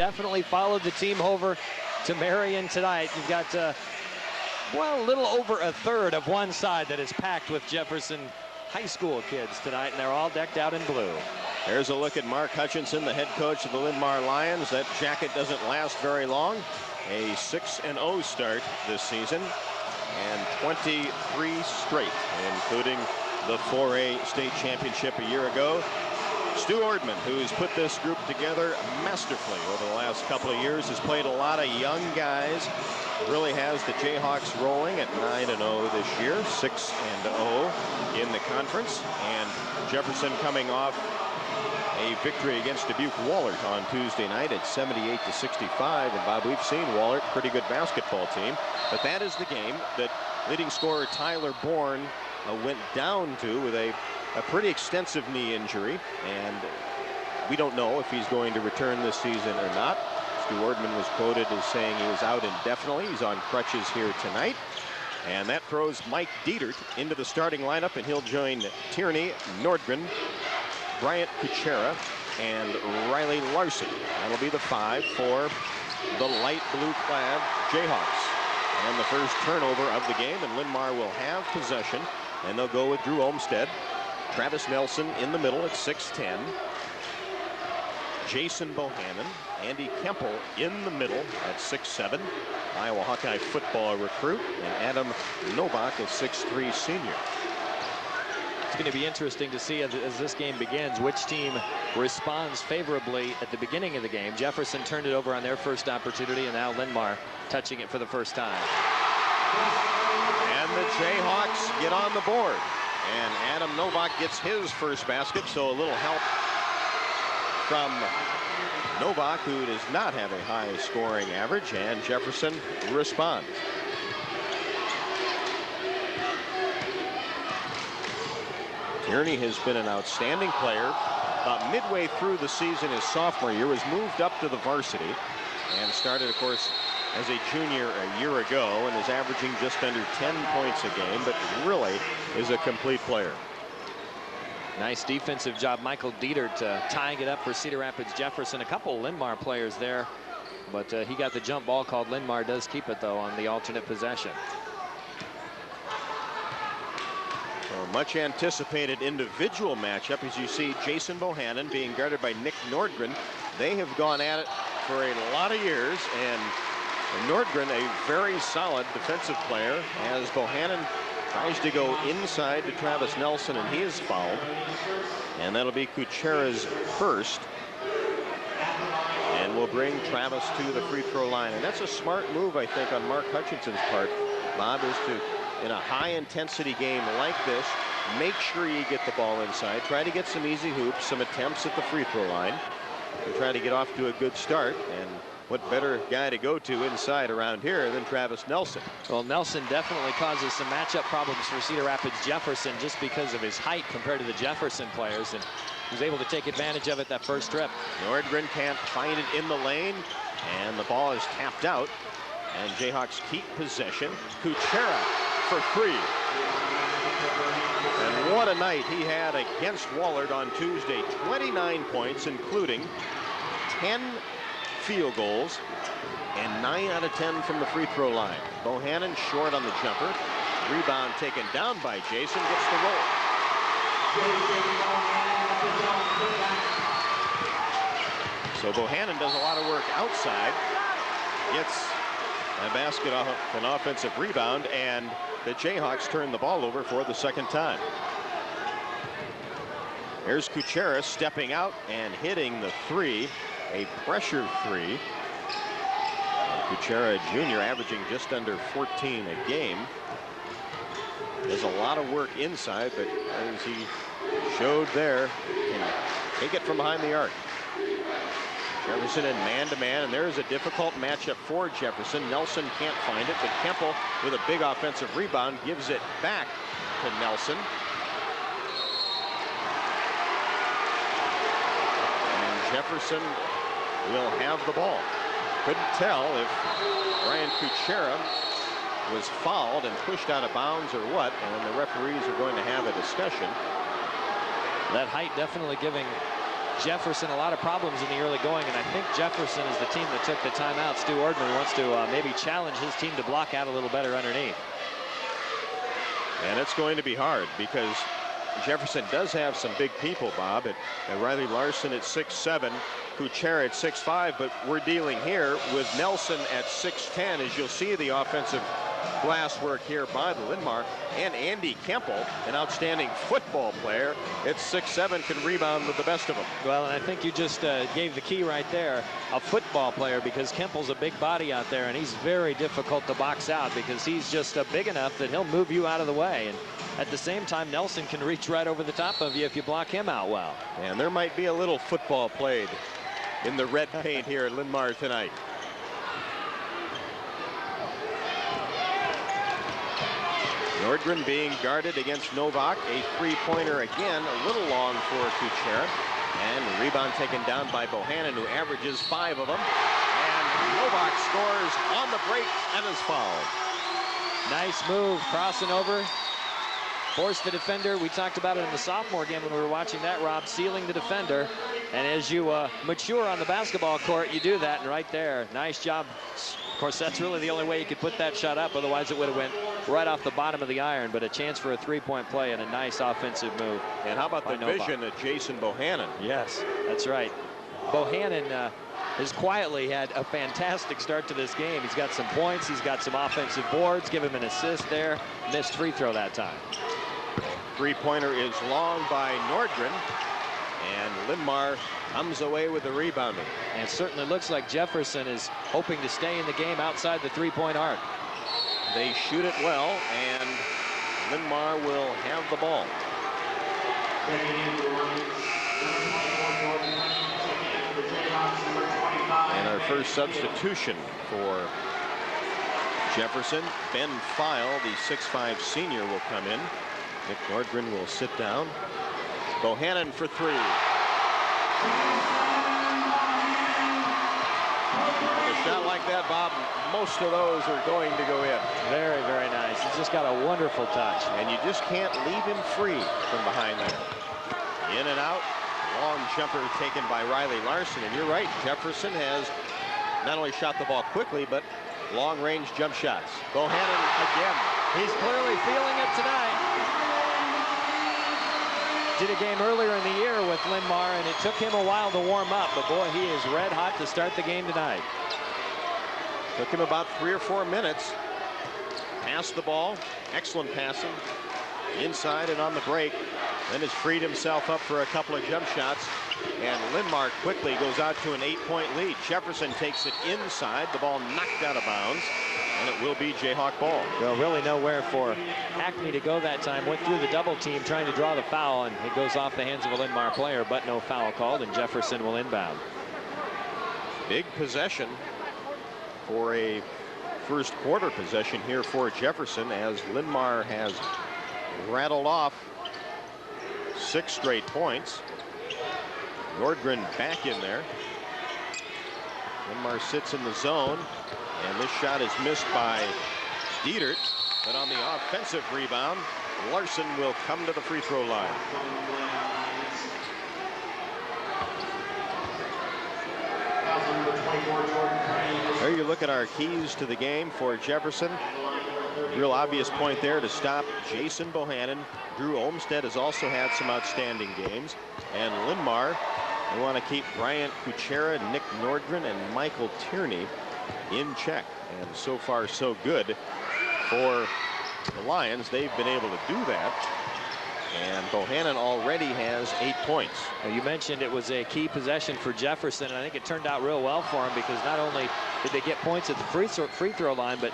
definitely followed the team over to Marion tonight. You've got, well, a little over a third of one side that is packed with Jefferson high school kids tonight, and they're all decked out in blue. Here's a look at Mark Hutchinson, the head coach of the Linn Mar Lions. That jacket doesn't last very long. A 6-0 start this season, and 23 straight, including the 4A state championship a year ago. Stu Ordman, who's put this group together masterfully over the last couple of years, has played a lot of young guys. Really has the Jayhawks rolling at 9-0 this year, 6-0 in the conference. And Jefferson coming off a victory against Dubuque Wahlert on Tuesday night at 78-65. And Bob, we've seen Wahlert, pretty good basketball team, but that is the game that leading scorer Tyler Bourne went down to with a pretty extensive knee injury, and we don't know if he's going to return this season or not. Stu Ordman was quoted as saying he was out indefinitely. He's on crutches here tonight, and that throws Mike Dietert into the starting lineup, and he'll join Tierney, Nordgren, Bryant Kuchera, and Riley Larson. That'll be the 5 for the light blue clad Jayhawks. And the first turnover of the game, and Linn Mar will have possession, and they'll go with Drew Olmstead. Travis Nelson in the middle at 6'10". Jason Bohannon, Andy Kempel in the middle at 6'7". Iowa Hawkeye football recruit, and Adam Novak, a 6'3" senior. It's going to be interesting to see as this game begins which team responds favorably at the beginning of the game. Jefferson turned it over on their first opportunity, and now Linn Mar touching it for the first time. And the Jayhawks get on the board. And Adam Novak gets his first basket, so a little help from Novak, who does not have a high scoring average, and Jefferson responds. Tierney has been an outstanding player. About midway through the season, his sophomore year, was moved up to the varsity and started, of course, as a junior a year ago, and is averaging just under 10 points a game, but really is a complete player. Nice defensive job, Michael Dietert, tying it up for Cedar Rapids Jefferson. A couple Linn Mar players there, but he got the jump ball called. Linn Mar does keep it, though, on the alternate possession. So much anticipated individual matchup, as you see Jason Bohannon being guarded by Nick Nordgren. They have gone at it for a lot of years, and Nordgren, a very solid defensive player, as Bohannon tries to go inside to Travis Nelson, and he is fouled. And that'll be Kuchera's first. And will bring Travis to the free throw line. And that's a smart move, I think, on Mark Hutchinson's part, Bob, is to, in a high-intensity game like this, make sure you get the ball inside. Try to get some easy hoops, some attempts at the free throw line, and try to get off to a good start. And what better guy to go to inside around here than Travis Nelson? Well, Nelson definitely causes some matchup problems for Cedar Rapids Jefferson just because of his height compared to the Jefferson players, and he was able to take advantage of it that first trip. Nordgren can't find it in the lane, and the ball is tapped out, and Jayhawks keep possession. Kuchera for 3. And what a night he had against Wahlert on Tuesday. 29 points, including 10 field goals and 9 out of 10 from the free throw line. Bohannon short on the jumper. Rebound taken down by Jason, gets the roll. So Bohannon does a lot of work outside, gets a basket off an offensive rebound, and the Jayhawks turn the ball over for the second time. Here's Kuchera stepping out and hitting the 3. A pressure 3. Kuchera, a junior, averaging just under 14 a game. Does a lot of work inside, but as he showed there, can take it from behind the arc. Jefferson in man-to-man, and there's a difficult matchup for Jefferson. Nelson can't find it, but Kempel, with a big offensive rebound, gives it back to Nelson. And Jefferson will have the ball. Couldn't tell if Brian Kuchera was fouled and pushed out of bounds or what, and the referees are going to have a discussion. That height definitely giving Jefferson a lot of problems in the early going, and I think Jefferson is the team that took the timeout. Stu Ordman wants to maybe challenge his team to block out a little better underneath. And it's going to be hard because Jefferson does have some big people, Bob. At Riley Larson at 6'7", Kuchera at 6'5", but we're dealing here with Nelson at 6'10", as you'll see the offensive glass work here by the Linn Mar, and Andy Kemple, an outstanding football player at 6'7", can rebound with the best of them. Well, and I think you just gave the key right there, a football player, because Kemple's a big body out there, and he's very difficult to box out because he's just big enough that he'll move you out of the way. And at the same time, Nelson can reach right over the top of you if you block him out well. And there might be a little football played in the red paint here at Linn Mar tonight. Nordgren being guarded against Novak. A three-pointer again, a little long for Kuchera. And rebound taken down by Bohannon, who averages 5 of them. And Novak scores on the break and is fouled. Nice move, crossing over. Forced the defender. We talked about it in the sophomore game when we were watching that, Rob, sealing the defender. And as you mature on the basketball court, you do that. And right there, nice job. Of course, that's really the only way you could put that shot up. Otherwise, it would have went right off the bottom of the iron. But a chance for a three-point play and a nice offensive move. And how about the vision of Jason Bohannon? Yes, that's right. Bohannon has quietly had a fantastic start to this game. He's got some points. He's got some offensive boards. Give him an assist there. Missed free throw that time. Three-pointer is long by Nordgren. And Linn Mar comes away with the rebounding. And it certainly looks like Jefferson is hoping to stay in the game outside the three-point arc. They shoot it well, and Linn Mar will have the ball. And our first substitution for Jefferson, Ben File, the 6'5" senior, will come in. Nick Nordgren will sit down. Bohannon for 3. A shot like that, Bob, most of those are going to go in. Very, very nice. He's just got a wonderful touch. And you just can't leave him free from behind there. In and out. Long jumper taken by Riley Larson. And you're right, Jefferson has not only shot the ball quickly, but long-range jump shots. Bohannon again. He's clearly feeling it tonight. Did a game earlier in the year with Linn Mar, and it took him a while to warm up, but boy, he is red hot to start the game tonight. Took him about 3 or 4 minutes. Passed the ball, excellent passing, inside and on the break. Then has freed himself up for a couple of jump shots, and Linn Mar quickly goes out to an 8-point lead. Jefferson takes it inside, the ball knocked out of bounds, and it will be Jayhawk ball. Well, really nowhere for Hackney to go that time. Went through the double team trying to draw the foul, and it goes off the hands of a Linn Mar player, but no foul called, and Jefferson will inbound. Big possession for a first quarter possession here for Jefferson, as Linn Mar has rattled off 6 straight points. Nordgren back in there. Linn Mar sits in the zone, and this shot is missed by Dietert, but on the offensive rebound, Larson will come to the free throw line. There you look at our keys to the game for Jefferson. Real obvious point there to stop Jason Bohannon. Drew Olmstead has also had some outstanding games. And Linn Mar, they want to keep Bryant Kuchera, Nick Nordgren, and Michael Tierney in check. And so far, so good for the Lions. They've been able to do that. And Bohannon already has 8 points. Well, you mentioned it was a key possession for Jefferson, and I think it turned out real well for him, because not only did they get points at the free throw line, but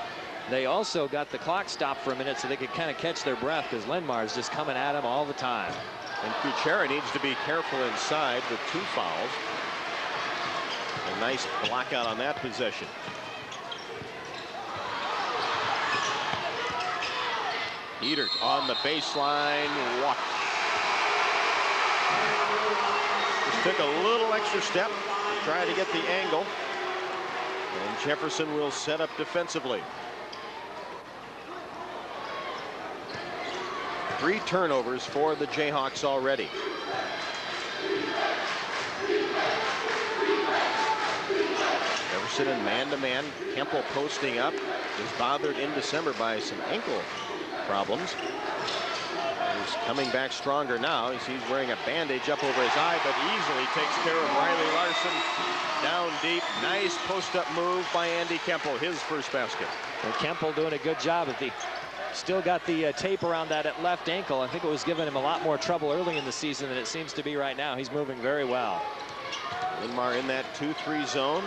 they also got the clock stopped for a minute so they could kind of catch their breath, because Linn Mar is just coming at him all the time. And Kuchera needs to be careful inside with 2 fouls. A nice block out on that possession. Dietert on the baseline, walk. Just took a little extra step to try to get the angle. And Jefferson will set up defensively. 3 turnovers for the Jayhawks already. Jefferson in man-to-man. Kemple posting up. Was bothered in December by some ankle problems. He's coming back stronger now. He's wearing a bandage up over his eye, but easily takes care of Riley Larson. Down deep. Nice post-up move by Andy Kemple. His first basket. And Kemple doing a good job at the. Still got the tape around that left ankle. I think it was giving him a lot more trouble early in the season than it seems to be right now. He's moving very well. Linn Mar in that 2-3 zone.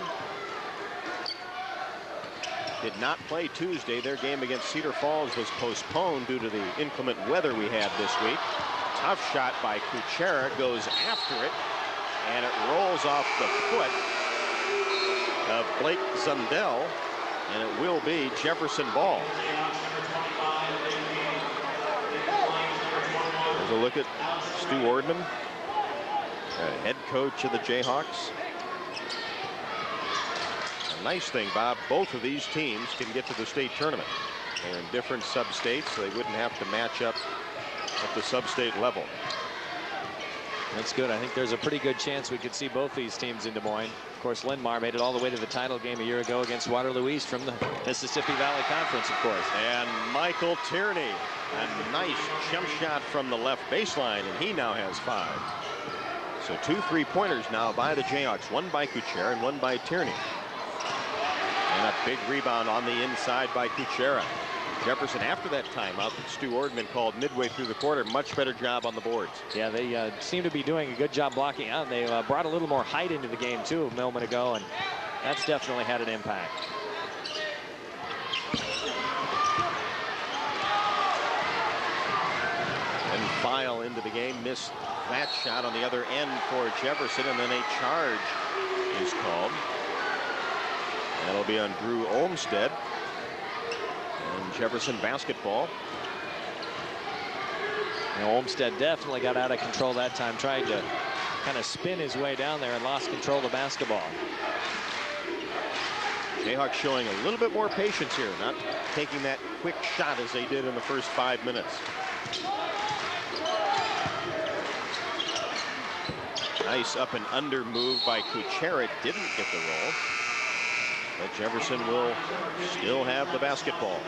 Did not play Tuesday. Their game against Cedar Falls was postponed due to the inclement weather we had this week. Tough shot by Kuchera, goes after it, and it rolls off the foot of Blake Zundell, and it will be Jefferson ball. There's a look at Stu Ordman, head coach of the Jayhawks. Nice thing, Bob, both of these teams can get to the state tournament. They're in different sub-states, so they wouldn't have to match up at the sub-state level. That's good. I think there's a pretty good chance we could see both these teams in Des Moines. Of course, Linn Mar made it all the way to the title game a year ago against Waterloo East from the Mississippi Valley Conference, of course. And Michael Tierney, a nice jump shot from the left baseline, and he now has 5. So 2 3-pointers now by the Jayhawks, one by Kuchera and one by Tierney. And a big rebound on the inside by Kuchera. Jefferson, after that timeout that Stu Ordman called midway through the quarter, much better job on the boards. Yeah, they seem to be doing a good job blocking out. They brought a little more height into the game, too, a moment ago, and that's definitely had an impact. And File into the game, missed that shot on the other end for Jefferson, and then a charge is called. That'll be on Drew Olmstead. And Jefferson basketball. You know, Olmstead definitely got out of control that time, tried to kind of spin his way down there and lost control of the basketball. Jayhawks showing a little bit more patience here, not taking that quick shot as they did in the first 5 minutes. Nice up and under move by Kuchera. Didn't get the roll. But Jefferson will still have the basketball.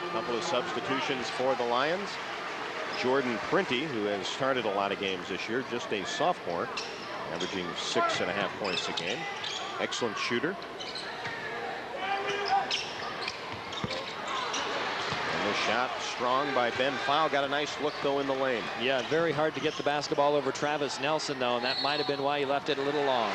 A couple of substitutions for the Lions. Jordan Printy, who has started a lot of games this year, just a sophomore, averaging 6.5 points a game. Excellent shooter. And the shot strong by Ben File. Got a nice look, though, in the lane. Yeah, very hard to get the basketball over Travis Nelson, though, and that might have been why he left it a little long.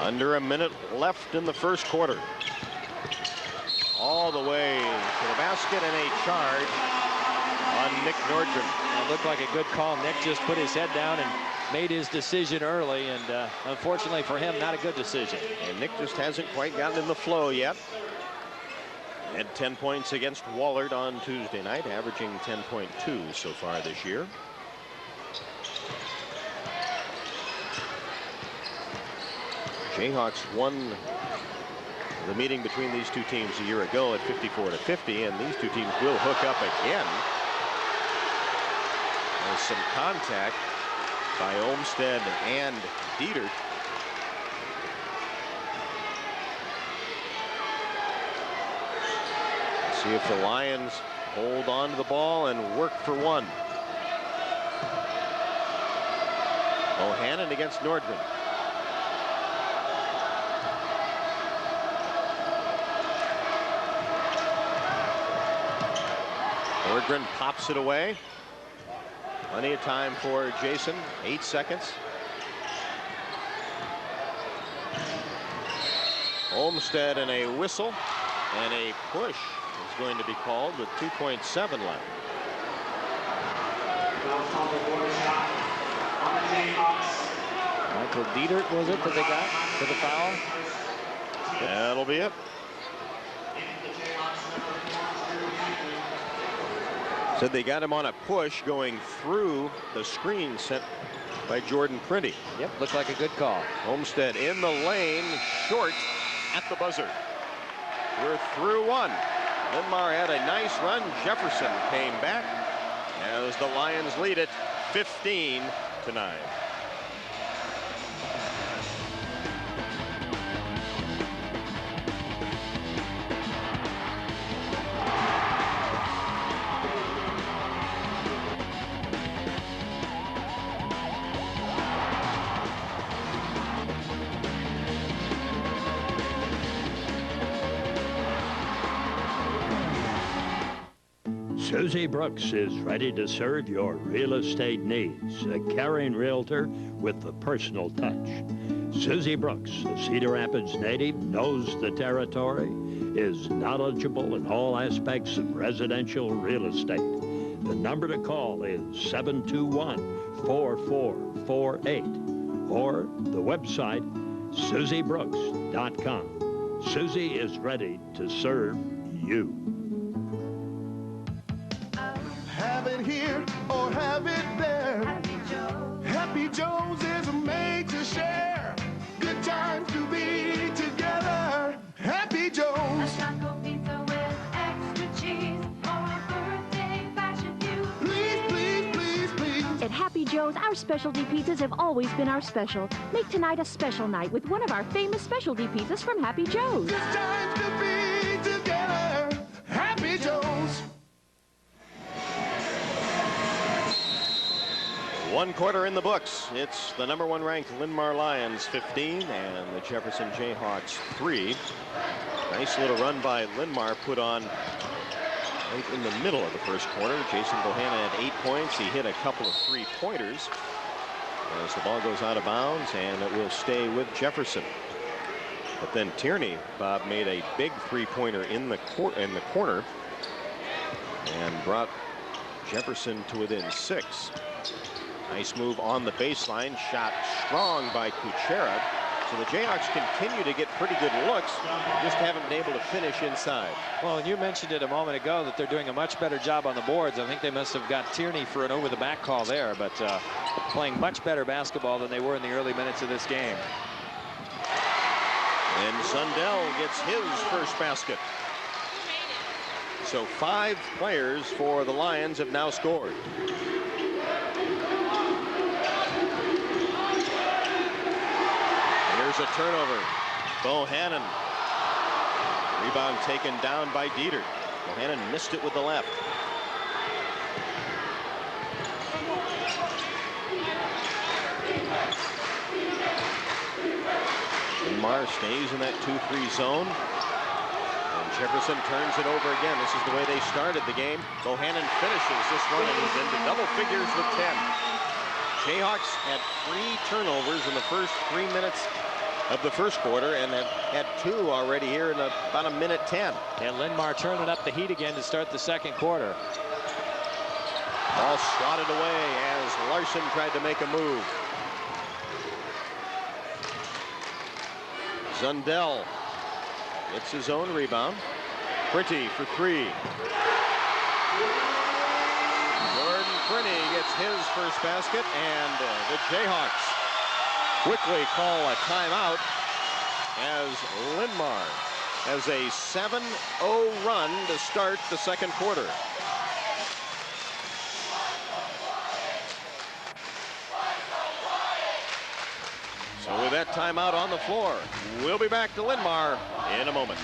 Under a minute left in the first quarter. All the way to the basket, and a charge on Nick Nordgren. It looked like a good call. Nick just put his head down and made his decision early, and unfortunately for him, not a good decision. And Nick just hasn't quite gotten in the flow yet. Had 10 points against Wahlert on Tuesday night, averaging 10.2 so far this year. Jayhawks won the meeting between these two teams a year ago at 54-50, and these two teams will hook up again. There's some contact by Olmstead and Dietert. See if the Lions hold on to the ball and work for one. Bohannon against Nordgren. Nordgren pops it away. Plenty of time for Jason. 8 seconds. Olmstead and a whistle, and a push is going to be called with 2.7 left. Michael Dietert, was it, that they got for the foul? That'll be it. Said they got him on a push going through the screen sent by Jordan Printy. Yep, looked like a good call. Olmstead in the lane, short, at the buzzer. We're through one. Linn Mar had a nice run. Jefferson came back as the Lions lead it 15-9. Susie Brooks is ready to serve your real estate needs. A caring realtor with the personal touch. Susie Brooks, a Cedar Rapids native, knows the territory, is knowledgeable in all aspects of residential real estate. The number to call is 721-4448 or the website susiebrooks.com. Susie is ready to serve you. Have it here or have it there. Happy Joe's is made to share. Good times to be together. Happy Joe's. A taco pizza with extra cheese or a birthday fashion view. Please, please, please, please. At Happy Joe's, our specialty pizzas have always been our special. Make tonight a special night with one of our famous specialty pizzas from Happy Joe's. Good times to be together. Happy Joe's. 1 quarter in the books. It's the number 1 ranked Linn Mar Lions 15 and the Jefferson Jayhawks 3. Nice little run by Linn Mar put on right in the middle of the first quarter. Jason Bohannon had 8 points. He hit a couple of 3-pointers as the ball goes out of bounds, and it will stay with Jefferson. But then Tierney, Bob, made a big 3-pointer in the corner and brought Jefferson to within 6. Nice move on the baseline, shot strong by Kuchera. So the Jayhawks continue to get pretty good looks, just haven't been able to finish inside. Well, and you mentioned it a moment ago that they're doing a much better job on the boards. I think they must have got Tierney for an over-the-back call there, but playing much better basketball than they were in the early minutes of this game. And Zundel gets his first basket. So 5 players for the Lions have now scored. Here's a turnover. Bohannon. Rebound taken down by Dieter. Bohannon missed it with the left. Linn Mar stays in that 2-3 zone. And Jefferson turns it over again. This is the way they started the game. Bohannon finishes this one and he's into double figures with 10. Jayhawks had 3 turnovers in the first 3 minutes of the first quarter and have had 2 already here in about a minute 10. And Linn Mar turning up the heat again to start the second quarter. Ball swatted away as Larson tried to make a move. Zundel gets his own rebound. Prunty for 3. Jordan Prunty gets his first basket, and the Jayhawks quickly call a timeout as Linn Mar has a 7-0 run to start the second quarter. So with that timeout on the floor, we'll be back to Linn Mar in a moment.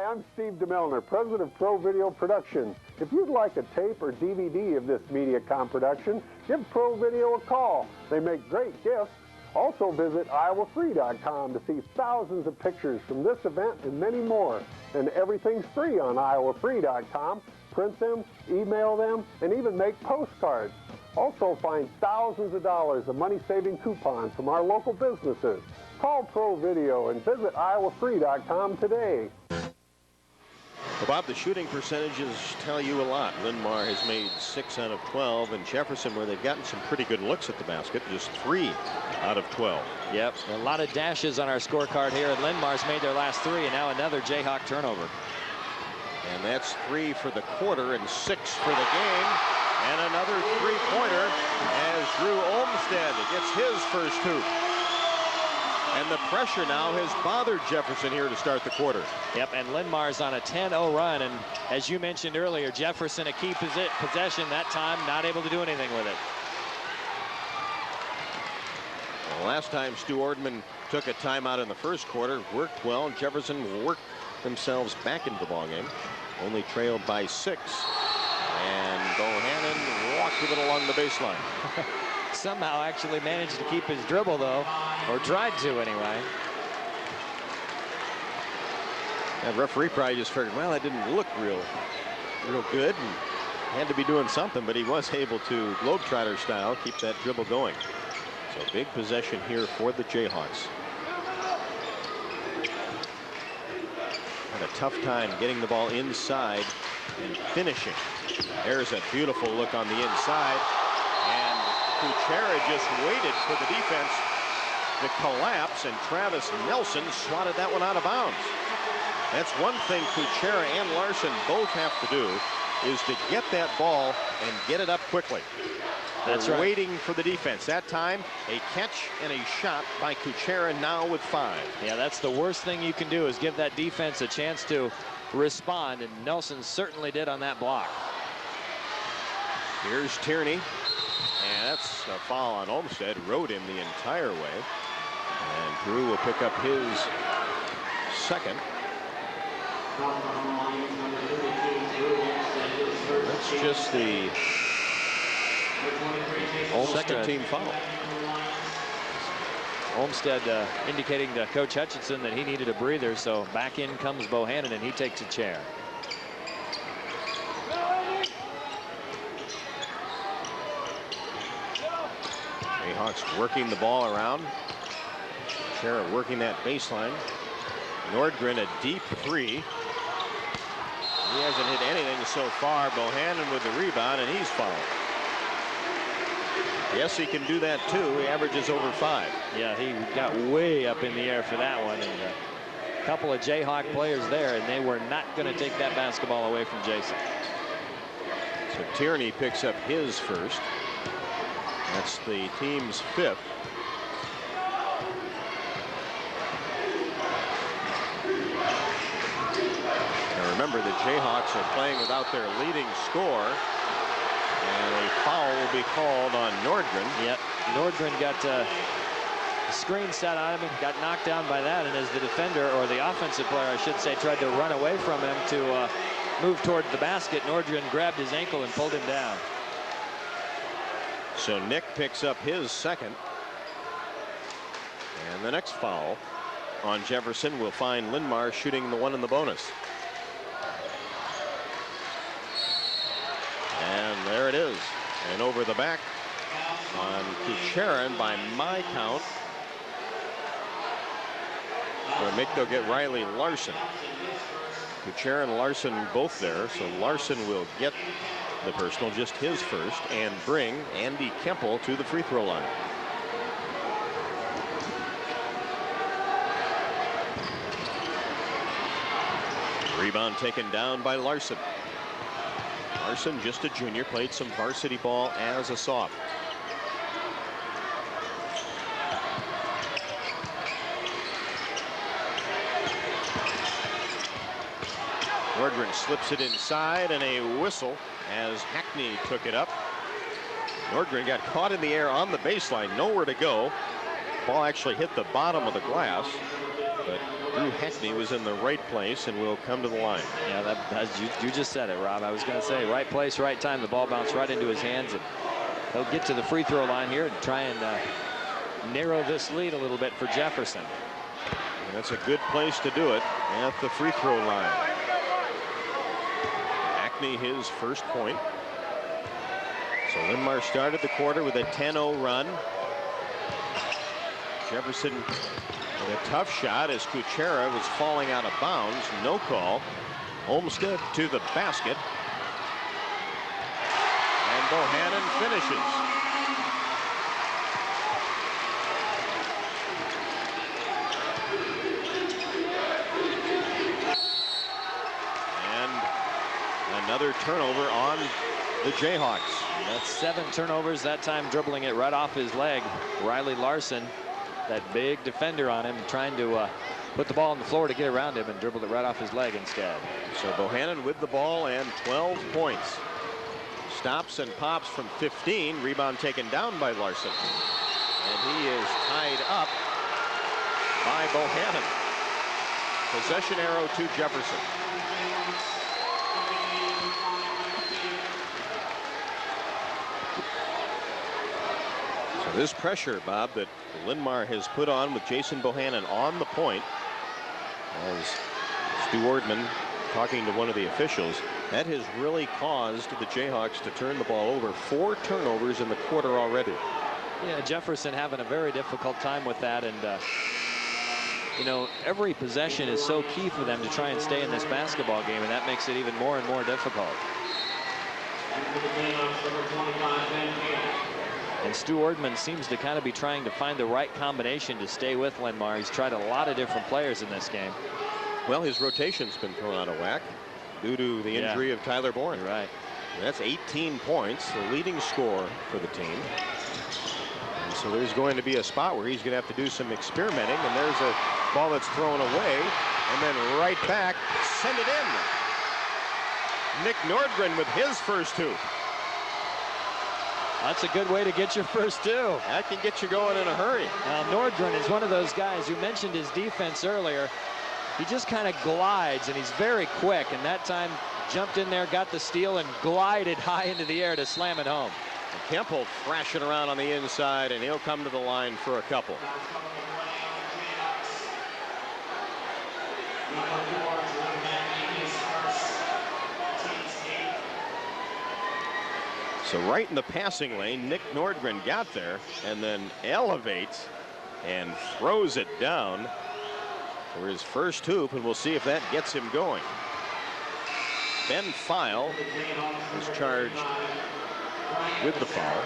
I'm Steve DeMillner, president of Pro Video Production. If you'd like a tape or DVD of this MediaCom production, give Pro Video a call. They make great gifts. Also visit iowafree.com to see thousands of pictures from this event and many more. And everything's free on iowafree.com. Print them, email them, and even make postcards. Also find thousands of dollars of money-saving coupons from our local businesses. Call Pro Video and visit iowafree.com today. Well, Bob, the shooting percentages tell you a lot. Linn Mar has made 6 out of 12, and Jefferson, where they've gotten some pretty good looks at the basket, just 3 out of 12. Yep, a lot of dashes on our scorecard here, and Linn Mar's made their last 3, and now another Jayhawk turnover. And that's 3 for the quarter and 6 for the game. And another three-pointer as Drew Olmstead gets his first hoop. And the pressure now has bothered Jefferson here to start the quarter. Yep, and Linn Mar's on a 10-0 run, and as you mentioned earlier, Jefferson a key possession that time, not able to do anything with it. Well, last time Stu Ordman took a timeout in the first quarter, worked well. Jefferson worked themselves back into the ballgame, only trailed by 6. And Bohannon walked with it along the baseline. Somehow actually managed to keep his dribble, though, or tried to anyway. That referee probably just figured, well, that didn't look real good, and had to be doing something, but he was able to, Globetrotter style, keep that dribble going. So big possession here for the Jayhawks. Had a tough time getting the ball inside and finishing. There's a beautiful look on the inside, and Kuchera just waited for the defense to collapse, and Travis Nelson swatted that one out of bounds. That's one thing Kuchera and Larson both have to do, is to get that ball and get it up quickly. That's They're right. waiting for the defense. That time, a catch and a shot by Kuchera, now with 5. Yeah, that's the worst thing you can do, is give that defense a chance to respond, and Nelson certainly did on that block. Here's Tierney, and that's a foul on Olmstead. Rode him the entire way, and Drew will pick up his second. That's just the second team foul. Olmstead indicating to Coach Hutchinson that he needed a breather, so back in comes Bohannon, and he takes a chair. Jayhawks working the ball around. Kuchera working that baseline. Nordgren a deep 3. He hasn't hit anything so far. Bohannon with the rebound, and he's fouled. Yes, he can do that too. He averages over 5. Yeah, he got way up in the air for that one, and a couple of Jayhawk players there, and they were not going to take that basketball away from Jason. So Tierney picks up his first. That's the team's 5th. Now remember, the Jayhawks are playing without their leading scorer, and a foul will be called on Nordgren. Yep, Nordgren got a screen set on him and got knocked down by that, and as the defender, or the offensive player I should say, tried to run away from him to move toward the basket, Nordgren grabbed his ankle and pulled him down. So Nick picks up his second. And the next foul on Jefferson will find Linn Mar shooting the one in the bonus. And there it is. And over the back on Kuchera, and by my count, will make they'll get Riley Larson. Kuchera and Larson both there, so Larson will get the personal, just his first, and bring Andy Kemple to the free throw line. Rebound taken down by Larson. Larson, just a junior, played some varsity ball as a soph. Nordgren slips it inside, and a whistle as Hackney took it up. Nordgren got caught in the air on the baseline, nowhere to go. Ball actually hit the bottom of the glass, but Drew Hackney was in the right place and will come to the line. Yeah, you just said it, Rob. I was going to say, right place, right time. The ball bounced right into his hands, and he'll get to the free throw line here and try and narrow this lead a little bit for Jefferson. And that's a good place to do it, at the free throw line. Hackney his first point. So Linn Mar started the quarter with a 10-0 run. Jefferson with a tough shot as Kuchera was falling out of bounds. No call. Olmsted to the basket. And Bohannon finishes. And another turnover on the Jayhawks. That's 7 turnovers, that time dribbling it right off his leg. Riley Larson, that big defender on him, trying to put the ball on the floor to get around him, and dribbled it right off his leg instead. So Bohannon with the ball and 12 points. Stops and pops from 15. Rebound taken down by Larson. And he is tied up by Bohannon. Possession arrow to Jefferson. So this pressure, Bob, that Linn Mar has put on with Jason Bohannon on the point, as Stu Ordman talking to one of the officials, that has really caused the Jayhawks to turn the ball over. 4 turnovers in the quarter already. Yeah, Jefferson having a very difficult time with that, and you know, every possession is so key for them to try and stay in this basketball game, and that makes it even more and more difficult. And Stu Ordman seems to kind of be trying to find the right combination to stay with Linn Mar. He's tried a lot of different players in this game. Well, his rotation's been thrown out of whack due to the injury of Tyler Bourne. Right. That's 18 points, the leading scorer for the team. And so there's going to be a spot where he's going to have to do some experimenting, and there's a ball that's thrown away, and then right back, send it in. Nick Nordgren with his first 2. That's a good way to get your first 2. That can get you going in a hurry. Now, Nordgren is one of those guys who mentioned his defense earlier. He just kind of glides, and he's very quick, and that time jumped in there, got the steal, and glided high into the air to slam it home. Kemp will thrash it around on the inside, and he'll come to the line for a couple. So right in the passing lane, Nick Nordgren got there and then elevates and throws it down for his first hoop, and we'll see if that gets him going. Ben File is charged with the foul.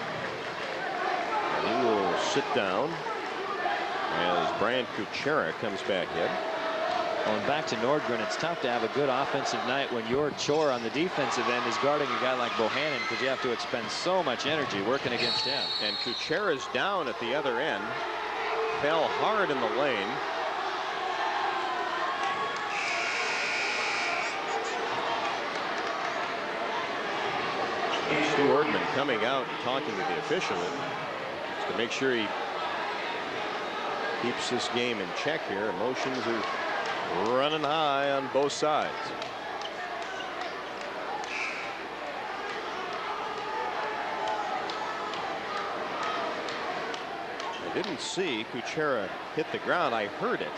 And he will sit down as Brian Kuchera comes back in. Going back to Nordgren, it's tough to have a good offensive night when your chore on the defensive end is guarding a guy like Bohannon, because you have to expend so much energy working against him. And Kuchera's down at the other end. Fell hard in the lane. Stu Ordman coming out and talking to the official to make sure he keeps this game in check here. Emotions are running high on both sides. I didn't see Kuchera hit the ground. I heard it.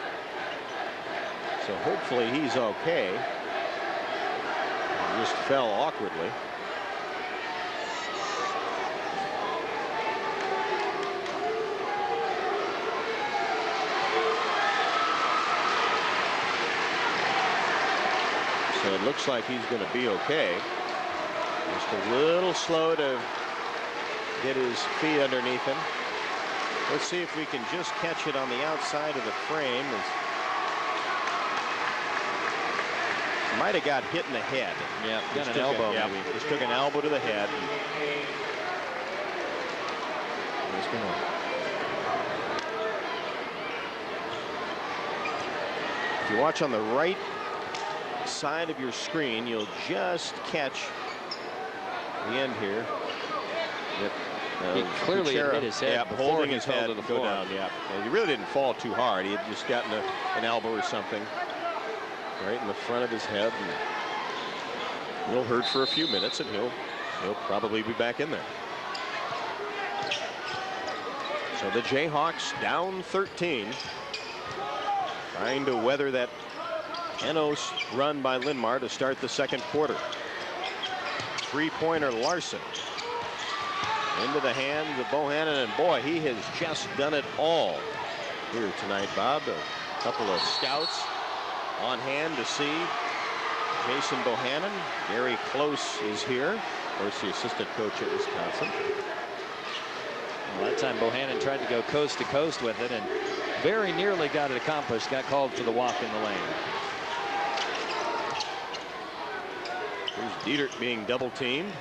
So hopefully he's okay. He just fell awkwardly. So it looks like he's going to be okay. Just a little slow to get his feet underneath him. Let's see if we can just catch it on the outside of the frame. He might have got hit in the head. Yeah, got an elbow maybe. Just took an elbow to the head. If you watch on the right side of your screen, you'll just catch the end here. He clearly hit his head before holding he his fell head to the go floor. down. Yeah, he really didn't fall too hard. He had just gotten an elbow or something right in the front of his head, and he'll hurt for a few minutes, and he'll probably be back in there. So the Jayhawks down 13, trying to weather that Enos run by Linn Mar to start the second quarter. Three-pointer Larson into the hands of Bohannon, and boy, he has just done it all here tonight, Bob. A couple of scouts on hand to see Jason Bohannon. Gary Close is here. Of course, the assistant coach at Wisconsin. Well, that time Bohannon tried to go coast to coast with it and very nearly got it accomplished. Got called for the walk in the lane. Here's Dietert being double teamed.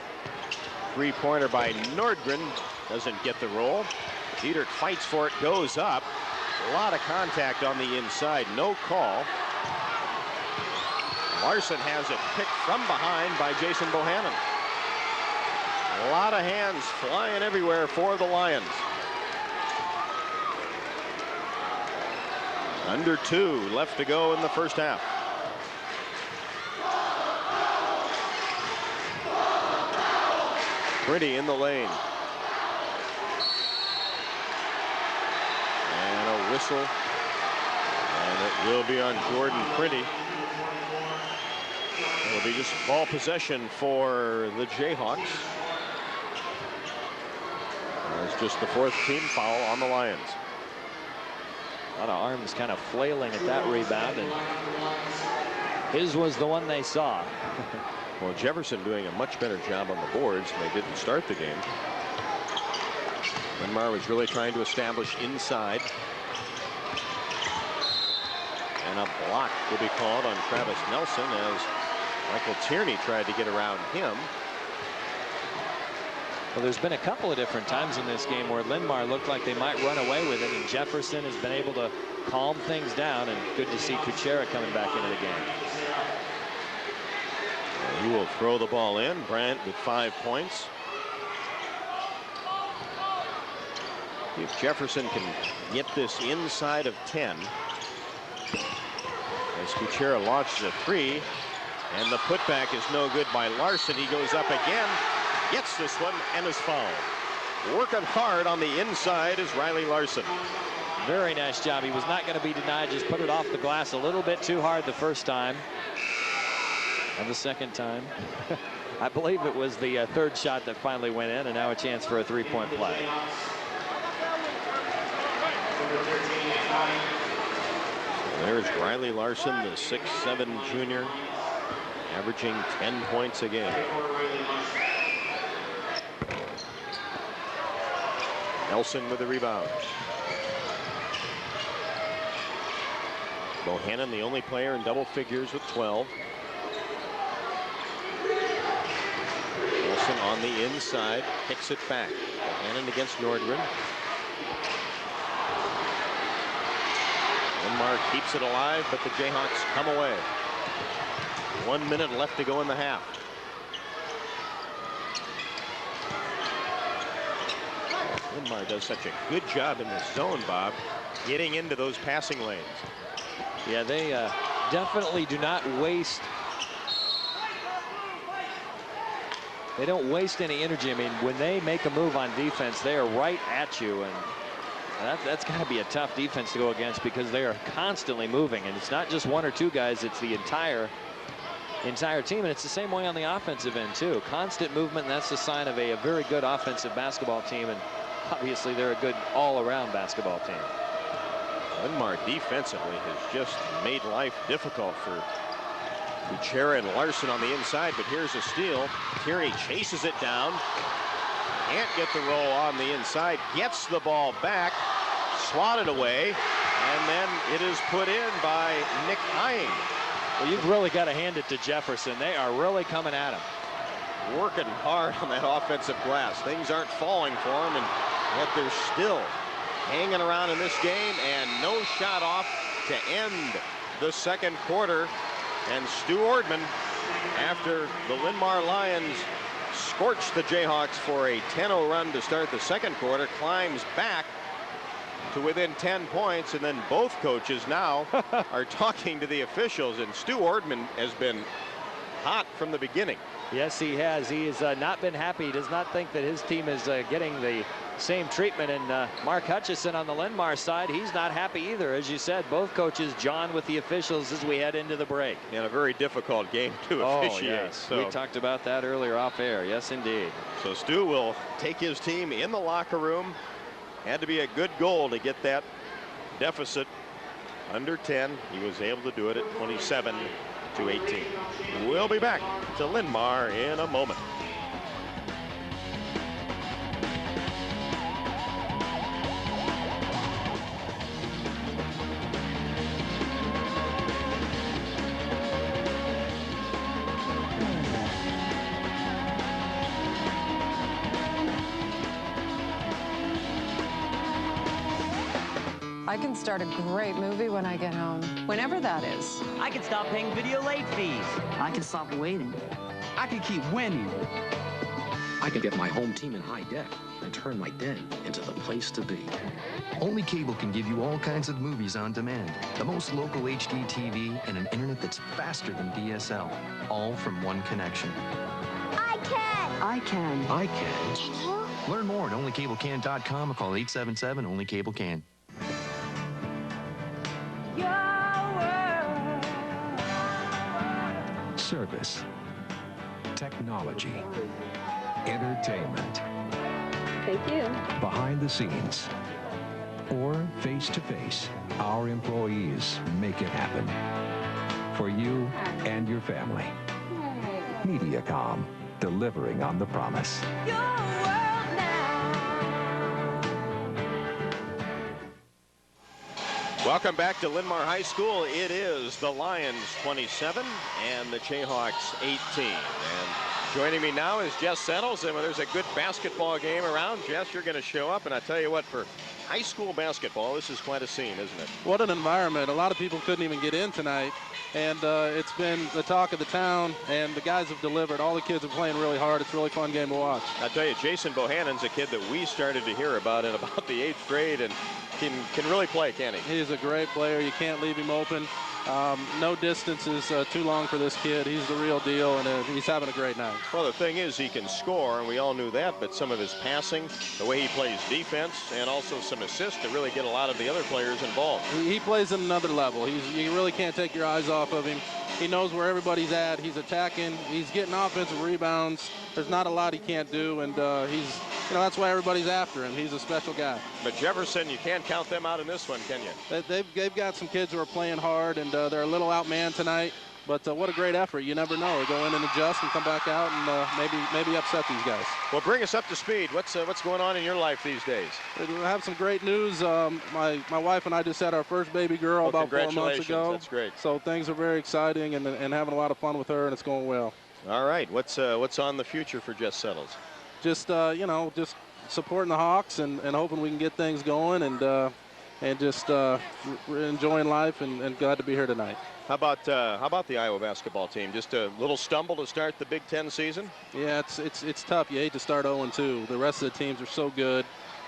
Three-pointer by Nordgren. Doesn't get the roll. Dietert fights for it, goes up. A lot of contact on the inside, no call. Larson has it picked from behind by Jason Bohannon. A lot of hands flying everywhere for the Lions. Under 2 left to go in the first half. Pretty in the lane. And a whistle. And it will be on Jordan Pretty. It'll be just ball possession for the Jayhawks. It's just the 4th team foul on the Lions. A lot of arms kind of flailing at that rebound, and his was the one they saw. Well, Jefferson doing a much better job on the boards, and they didn't start the game. Linn Mar was really trying to establish inside. And a block will be called on Travis Nelson as Michael Tierney tried to get around him. Well, there's been a couple of different times in this game where Linn Mar looked like they might run away with it, and Jefferson has been able to calm things down, and good to see Kuchera coming back into the game. He will throw the ball in. Bryant with 5 points. If Jefferson can get this inside of 10. As Kuchera launches a 3, and the putback is no good by Larson. He goes up again, gets this one, and is fouled. Working hard on the inside is Riley Larson. Very nice job. He was not going to be denied. Just put it off the glass a little bit too hard the first time. And the second time, I believe it was the 3rd shot that finally went in, and now a chance for a 3-point play. There's Riley Larson, the 6'7" junior, averaging 10 points a game. Nelson with the rebound. Bohannon, the only player in double figures with 12. Nelson on the inside, kicks it back. Bohannon against Nordgren. Linn Mar keeps it alive, but the Jayhawks come away. 1 minute left to go in the half. Linn Mar does such a good job in this zone, Bob, getting into those passing lanes. Yeah, they definitely do not waste. They don't waste any energy. I mean, when they make a move on defense, they are right at you, and that's got to be a tough defense to go against because they are constantly moving, and it's not just 1 or 2 guys, it's the entire team, and it's the same way on the offensive end too. Constant movement, and that's the sign of a very good offensive basketball team, and obviously they're a good all-around basketball team. Linn Mar defensively has just made life difficult for Kuchera and Larson on the inside, but here's a steal. Tierney chases it down. Can't get the roll on the inside. Gets the ball back. Swatted away. And then it is put in by Nick Hying. Well, you've really got to hand it to Jefferson. They are really coming at him. Working hard on that offensive glass. Things aren't falling for him, and yet they're still hanging around in this game, and no shot off to end the second quarter. And Stu Ordman, after the Linn Mar Lions scorched the Jayhawks for a 10-0 run to start the second quarter, climbs back to within 10 points, and then both coaches now are talking to the officials, and Stu Ordman has been hot from the beginning. Yes, he has. He has not been happy. He does not think that his team is getting the same treatment. And Mark Hutchison on the Linn Mar side, he's not happy either. As you said, both coaches John with the officials as we head into the break. And a very difficult game to officiate. Yes. So we talked about that earlier off air. Yes, indeed. So Stu will take his team in the locker room. Had to be a good goal to get that deficit under 10. He was able to do it at 27 to 18. We'll be back to Linn Mar in a moment. I can start a great movie when I get home, whenever that is. I can stop paying video late fees. I can stop waiting. I can keep winning. I can get my home team in high def and turn my den into the place to be. Only cable can give you all kinds of movies on demand, the most local HD TV, and an internet that's faster than DSL, all from one connection. I can. I can. I can. Can you? Learn more at onlycablecam.com or call 877-ONLY-CABLE-CAN. Service, technology, entertainment. Thank you. Behind the scenes or face to face, our employees make it happen for you and your family. Mediacom, delivering on the promise. Welcome back to Linn Mar High School. It is the Lions 27 and the Jayhawks 18. And joining me now is Jess Settles. And when there's a good basketball game around, Jess, you're going to show up. And I tell you what, for high school basketball, this is quite a scene, isn't it? What an environment. A lot of people couldn't even get in tonight. And it's been the talk of the town, and the guys have delivered. All the kids are playing really hard. It's a really fun game to watch. I tell you, Jason Bohannon's a kid that we started to hear about in about the 8th grade, and can really play, can he? He is a great player. You can't leave him open. No distance is too long for this kid. He's the real deal, and he's having a great night. Well, the thing is, he can score, and we all knew that, but some of his passing, the way he plays defense, and also some assists to really get a lot of the other players involved. He plays at another level. You really can't take your eyes off of him. He knows where everybody's at. He's attacking. He's getting offensive rebounds. There's not a lot he can't do, and that's why everybody's after him. He's a special guy. But Jefferson, you can't count them out in this one, can you? They've got some kids who are playing hard, and they're a little outmanned tonight. But what a great effort. You never know. They go in and adjust and come back out and maybe upset these guys. Well, bring us up to speed. What's going on in your life these days? We have some great news. My wife and I just had our first baby girl about 4 months ago. That's great. So things are very exciting and having a lot of fun with her, and it's going well. All right. What's on the future for Jess Settles? Just just supporting the Hawks and hoping we can get things going and just enjoying life and glad to be here tonight. How about the Iowa basketball team? Just a little stumble to start the Big Ten season? Yeah, it's tough. You hate to start 0-2. The rest of the teams are so good,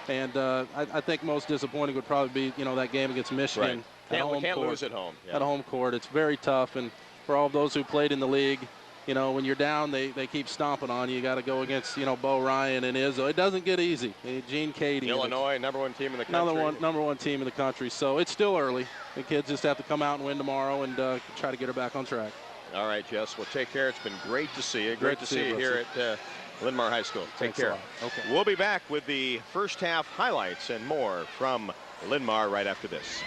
and I think most disappointing would probably be that game against Michigan. Right. We can't lose at home. Yeah. At home court, it's very tough, and for all of those who played in the league, when you're down, they keep stomping on you. You got to go against Bo Ryan and Izzo. It doesn't get easy. Gene Katie. Illinois, number one team in the country. Number one team in the country. So it's still early. The kids just have to come out and win tomorrow and try to get her back on track. All right, Jess. Well, take care. It's been great to see you. Great to see you here at Linn Mar High School. Take care. Okay. We'll be back with the first half highlights and more from Linn Mar right after this.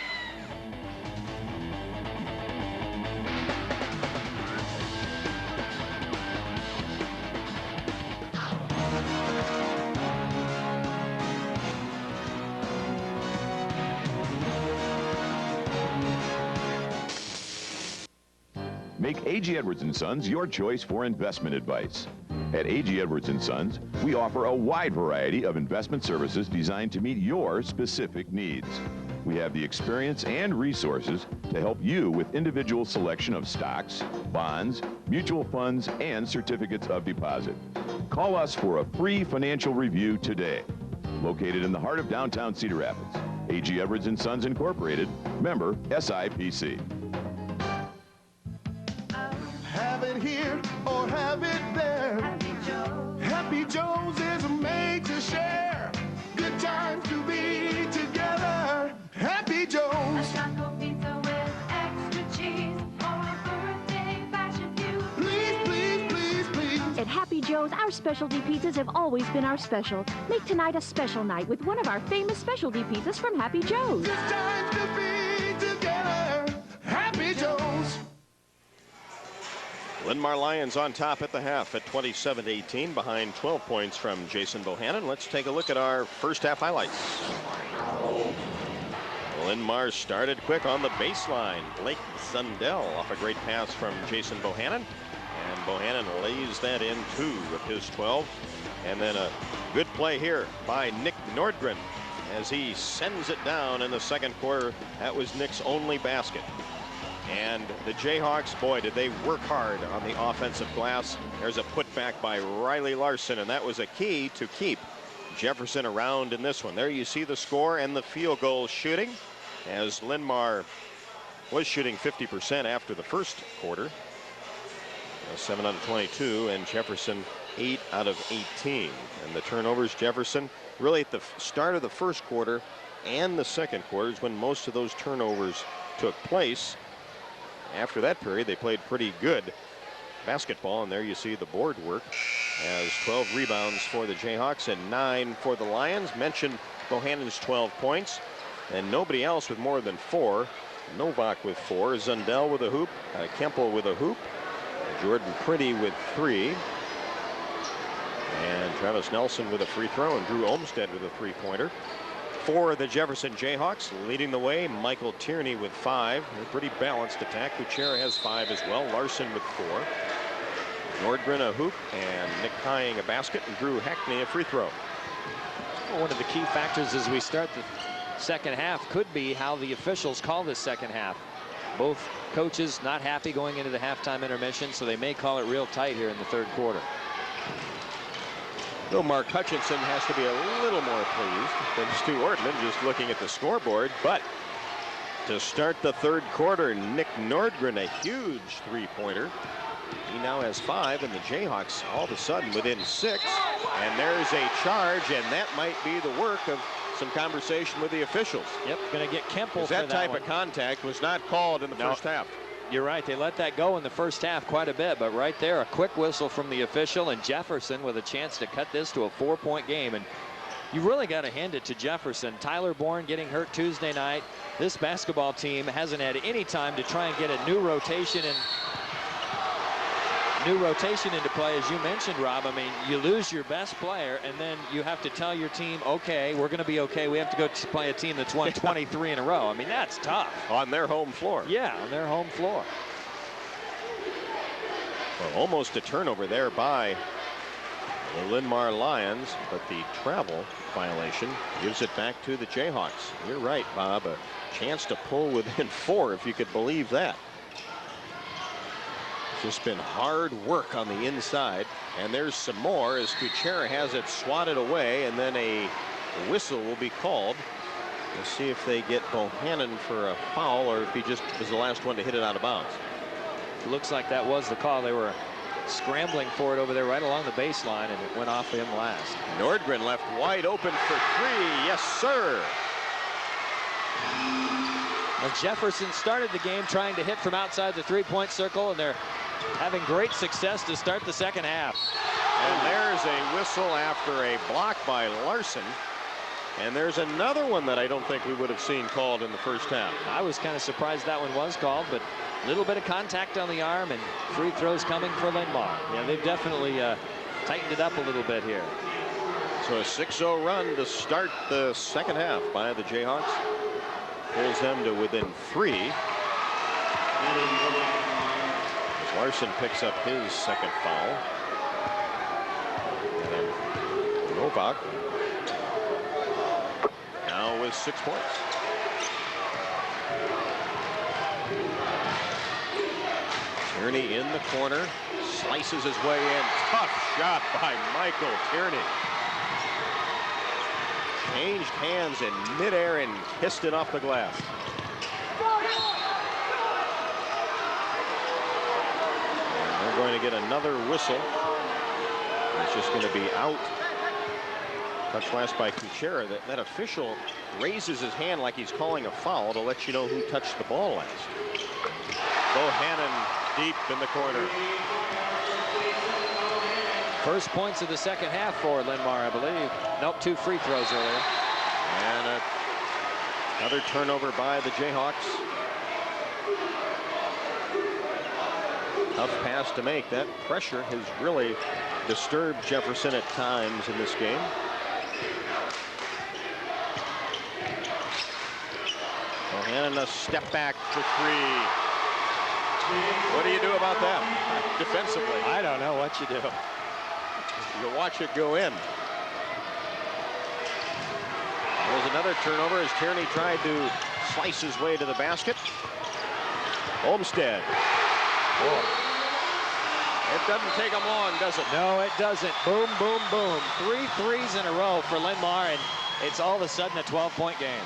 Make A.G. Edwards & Sons your choice for investment advice. At A.G. Edwards & Sons, we offer a wide variety of investment services designed to meet your specific needs. We have the experience and resources to help you with individual selection of stocks, bonds, mutual funds, and certificates of deposit. Call us for a free financial review today. Located in the heart of downtown Cedar Rapids, A.G. Edwards & Sons Incorporated, member SIPC. Have it here or have it there. Happy Joe's is made to share. Good times to be together. Happy Joe's. A taco pizza with extra cheese or a birthday fashion view. Please, please, please, please. At Happy Joe's, our specialty pizzas have always been our special. Make tonight a special night with one of our famous specialty pizzas from Happy Joe's. Good times to be together. Linn Mar Lions on top at the half at 27-18, behind 12 points from Jason Bohannon. Let's take a look at our first half highlights. Linn Mar started quick on the baseline. Blake Sundell off a great pass from Jason Bohannon. And Bohannon lays that in two with his 12. And then a good play here by Nick Nordgren as he sends it down in the second quarter. That was Nick's only basket. And the Jayhawks, boy, did they work hard on the offensive glass. There's a putback by Riley Larson, and that was a key to keep Jefferson around in this one. There you see the score and the field goal shooting, as Linn Mar was shooting 50% after the first quarter. 7 out of 22, and Jefferson 8 out of 18. And the turnovers, Jefferson, really at the start of the first quarter and the second quarter is when most of those turnovers took place. After that period, they played pretty good basketball, and there you see the board work as 12 rebounds for the Jayhawks and 9 for the Lions. Mentioned Bohannon's 12 points, and nobody else with more than 4. Novak with 4, Zundell with a hoop, Kemple with a hoop, Jordan Pretty with 3, and Travis Nelson with a free throw, and Drew Olmstead with a three-pointer. For the Jefferson Jayhawks, leading the way, Michael Tierney with 5. A pretty balanced attack. Kuchera has 5 as well. Larson with 4. Nordgren a hoop, and Nick Hying a basket, and Drew Hackney a free throw. Well, one of the key factors as we start the second half could be how the officials call this second half. Both coaches not happy going into the halftime intermission, so they may call it real tight here in the third quarter. Though Mark Hutchinson has to be a little more pleased than Stu Ortman just looking at the scoreboard. But to start the third quarter, Nick Nordgren, a huge three-pointer. He now has 5, and the Jayhawks all of a sudden within 6. And there's a charge, and that might be the work of some conversation with the officials. Yep, going to get Kemple for that type of contact was not called in the first half. You're right. They let that go in the first half quite a bit, but right there, a quick whistle from the official, and Jefferson with a chance to cut this to a 4-point game. And you really got to hand it to Jefferson. Tyler Bourne getting hurt Tuesday night. This basketball team hasn't had any time to try and get a new rotation into play, as you mentioned, Rob. I mean, you lose your best player, and then you have to tell your team, okay, we're going to be okay. We have to go to play a team that's won 23 in a row. I mean, that's tough. On their home floor. Yeah, on their home floor. Well, almost a turnover there by the Linn Mar Lions, but the travel violation gives it back to the Jayhawks. You're right, Bob. A chance to pull within 4, if you could believe that. Just been hard work on the inside, and there's some more as Kuchera has it swatted away, and then a whistle will be called. We'll see if they get Bohannon for a foul or if he just was the last one to hit it out of bounds. It looks like that was the call. They were scrambling for it over there right along the baseline, and it went off him last. Nordgren left wide open for 3. Yes, sir. Well, Jefferson started the game trying to hit from outside the three-point circle, and they're having great success to start the second half. And there's a whistle after a block by Larson. And there's another one that I don't think we would have seen called in the first half. I was kind of surprised that one was called, but a little bit of contact on the arm, and free throws coming for Linn Mar. Yeah, they've definitely tightened it up a little bit here. So a 6-0 run to start the second half by the Jayhawks. Pulls them to within 3. Larson picks up his second foul. And then Novak now with 6 points. Tierney in the corner, slices his way in. Tough shot by Michael Tierney. Changed hands in midair and kissed it off the glass. And they're going to get another whistle. It's just going to be out. Touch last by Kuchera. That official raises his hand like he's calling a foul to let you know who touched the ball last. Bohannon deep in the corner. First points of the second half for Linn Mar, I believe. Nope, 2 free throws earlier. And another turnover by the Jayhawks. Tough pass to make. That pressure has really disturbed Jefferson at times in this game. And a step back for three. What do you do about that defensively? I don't know what you do. You watch it go in. There's another turnover as Tierney tried to slice his way to the basket. Olmsted. Oh. It doesn't take him long, does it? No, it doesn't. Boom, boom, boom. 3 threes in a row for Linn Mar, and it's all of a sudden a 12-point game.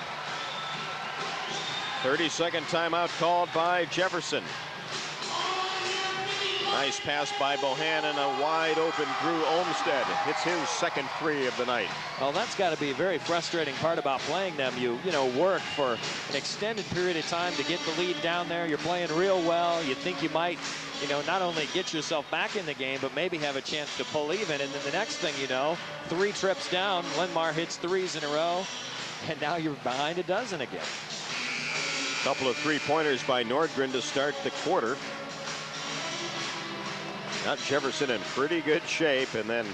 30-second timeout called by Jefferson. Nice pass by Bohannon, a wide open Drew Olmsted. Hits his second three of the night. Well, that's got to be a very frustrating part about playing them. You work for an extended period of time to get the lead down there. You're playing real well. You think you might, not only get yourself back in the game, but maybe have a chance to pull even. And then the next thing you know, 3 trips down, Linn Mar hits threes in a row, and now you're behind a dozen again. Couple of three-pointers by Nordgren to start the quarter. Got Jefferson in pretty good shape, and then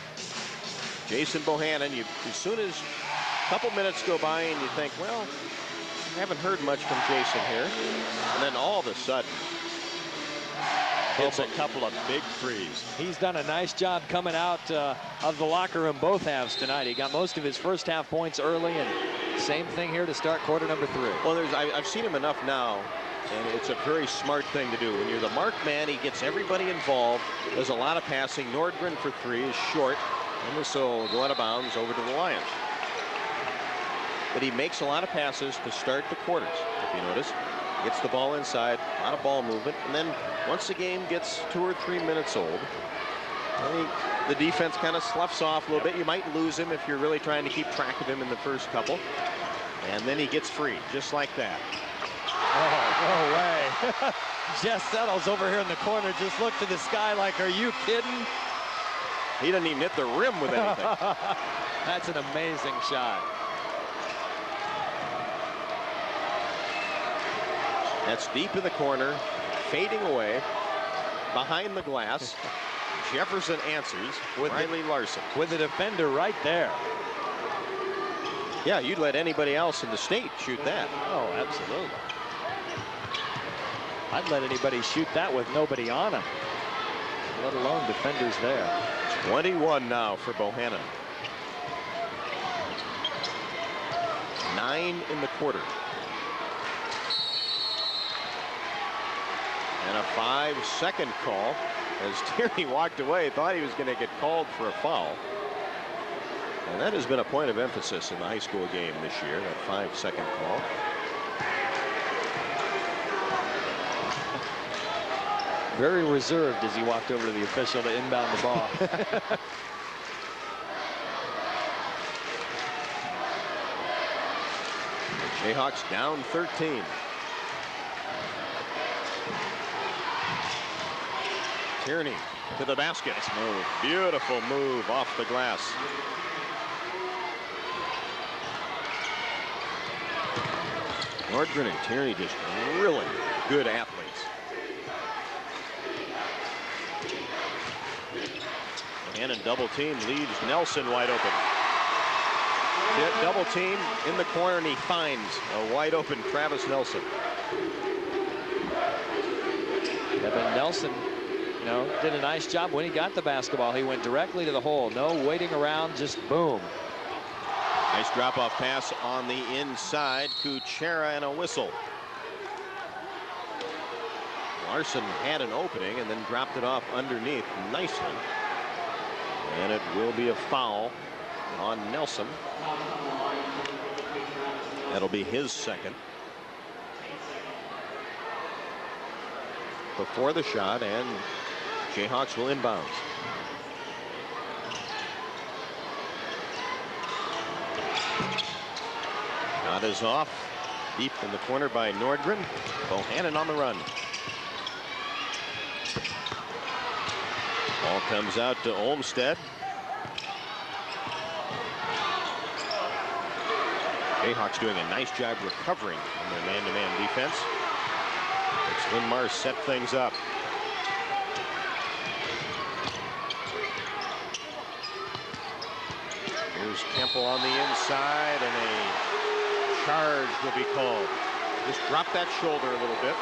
Jason Bohannon. As soon as a couple minutes go by and you think, well, I haven't heard much from Jason here, and then all of a sudden hits a couple of big threes. He's done a nice job coming out of the locker room both halves tonight. He got most of his first half points early, and same thing here to start quarter number 3. Well, I've seen him enough now, and it's a very smart thing to do. When you're the mark man, he gets everybody involved. There's a lot of passing. Nordgren for 3 is short, and this will go out of bounds over to the Lions. But he makes a lot of passes to start the quarters, if you notice. Gets the ball inside, a lot of ball movement, and then once the game gets 2 or 3 minutes old, the defense kind of sloughs off a little bit. You might lose him if you're really trying to keep track of him in the first couple. And then he gets free, just like that. Oh, no way. Jess Settles over here in the corner just looked to the sky like, are you kidding? He doesn't even hit the rim with anything. That's an amazing shot. That's deep in the corner, fading away, behind the glass. Jefferson answers with Riley Larson. With a defender right there. Yeah, you'd let anybody else in the state shoot that. Oh, absolutely. I'd let anybody shoot that with nobody on him, let alone defenders there. 21 now for Bohannon. 9 in the quarter. And a 5-second call as Tierney walked away, thought he was going to get called for a foul. And that has been a point of emphasis in the high school game this year, that 5-second call. Very reserved as he walked over to the official to inbound the ball. The Jayhawks down 13. Tierney to the basket. Nice move. Beautiful move off the glass. Nordgren and Tierney just really good athletes. And double team leaves Nelson wide open. Double team in the corner, and he finds a wide open Travis Nelson. Evan Nelson, did a nice job when he got the basketball. He went directly to the hole. No waiting around, just boom. Nice drop-off pass on the inside. Kuchera and a whistle. Larson had an opening and then dropped it off underneath nicely. And it will be a foul on Nelson. That'll be his second. Before the shot, and Jayhawks will inbounds. Shot is off. Deep in the corner by Nordgren. Bohannon on the run. Ball comes out to Olmsted. Jayhawks doing a nice job recovering on their man-to-man defense. It's Linn Mar set things up. Here's Kemple on the inside, and a charge will be called. Just drop that shoulder a little bit.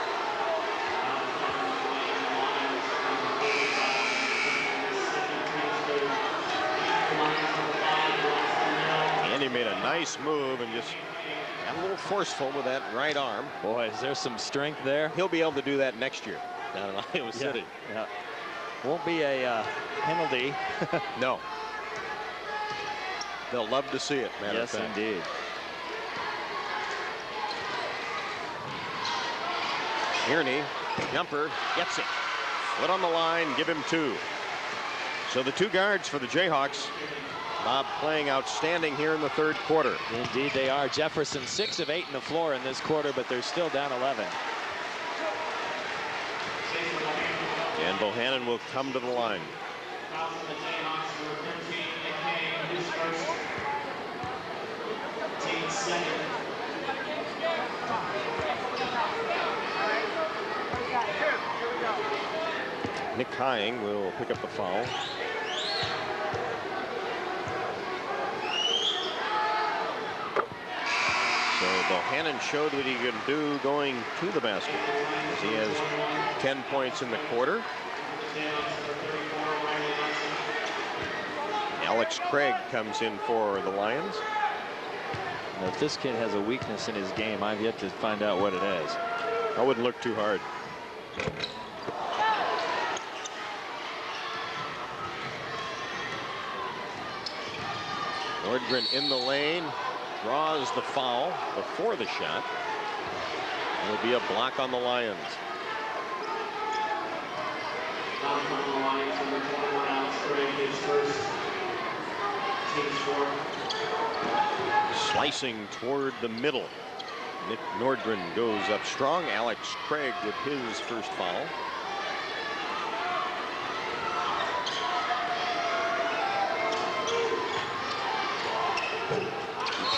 And he made a nice move and just got a little forceful with that right arm. Boy, is there some strength there. He'll be able to do that next year down in Iowa City. Yeah. Won't be a penalty. No. They'll love to see it, matter of yes, fact. indeed. Tierney, jumper, gets it. Foot on the line, give him 2. So the 2 guards for the Jayhawks, Bob, playing outstanding here in the 3rd quarter. Indeed they are. Jefferson 6 of 8 in the floor in this quarter, but they're still down 11. And Bohannon will come to the line. Nick Hying will pick up the foul. So Bohannon showed what he could do going to the basket, as he has 10 points in the quarter. Alex Craig comes in for the Lions. Now, if this kid has a weakness in his game, I've yet to find out what it is. I wouldn't look too hard. Nordgren in the lane, draws the foul before the shot. It'll be a block on the Lions. Slicing toward the middle. Nick Nordgren goes up strong. Alex Craig with his first foul.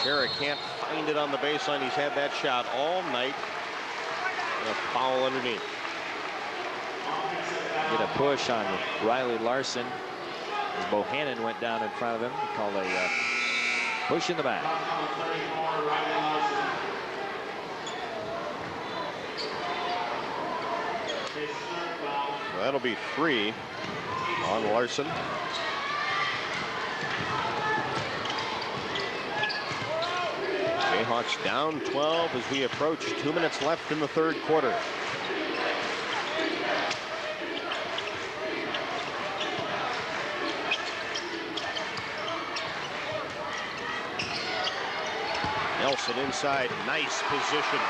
Shera can't find it on the baseline. He's had that shot all night. And a foul underneath. Get a push on Riley Larson as Bohannon went down in front of him. He called a push in the back. So that'll be 3 on Larson. Jayhawks down 12 as we approach 2 minutes left in the 3rd quarter. Nelson inside, nice position.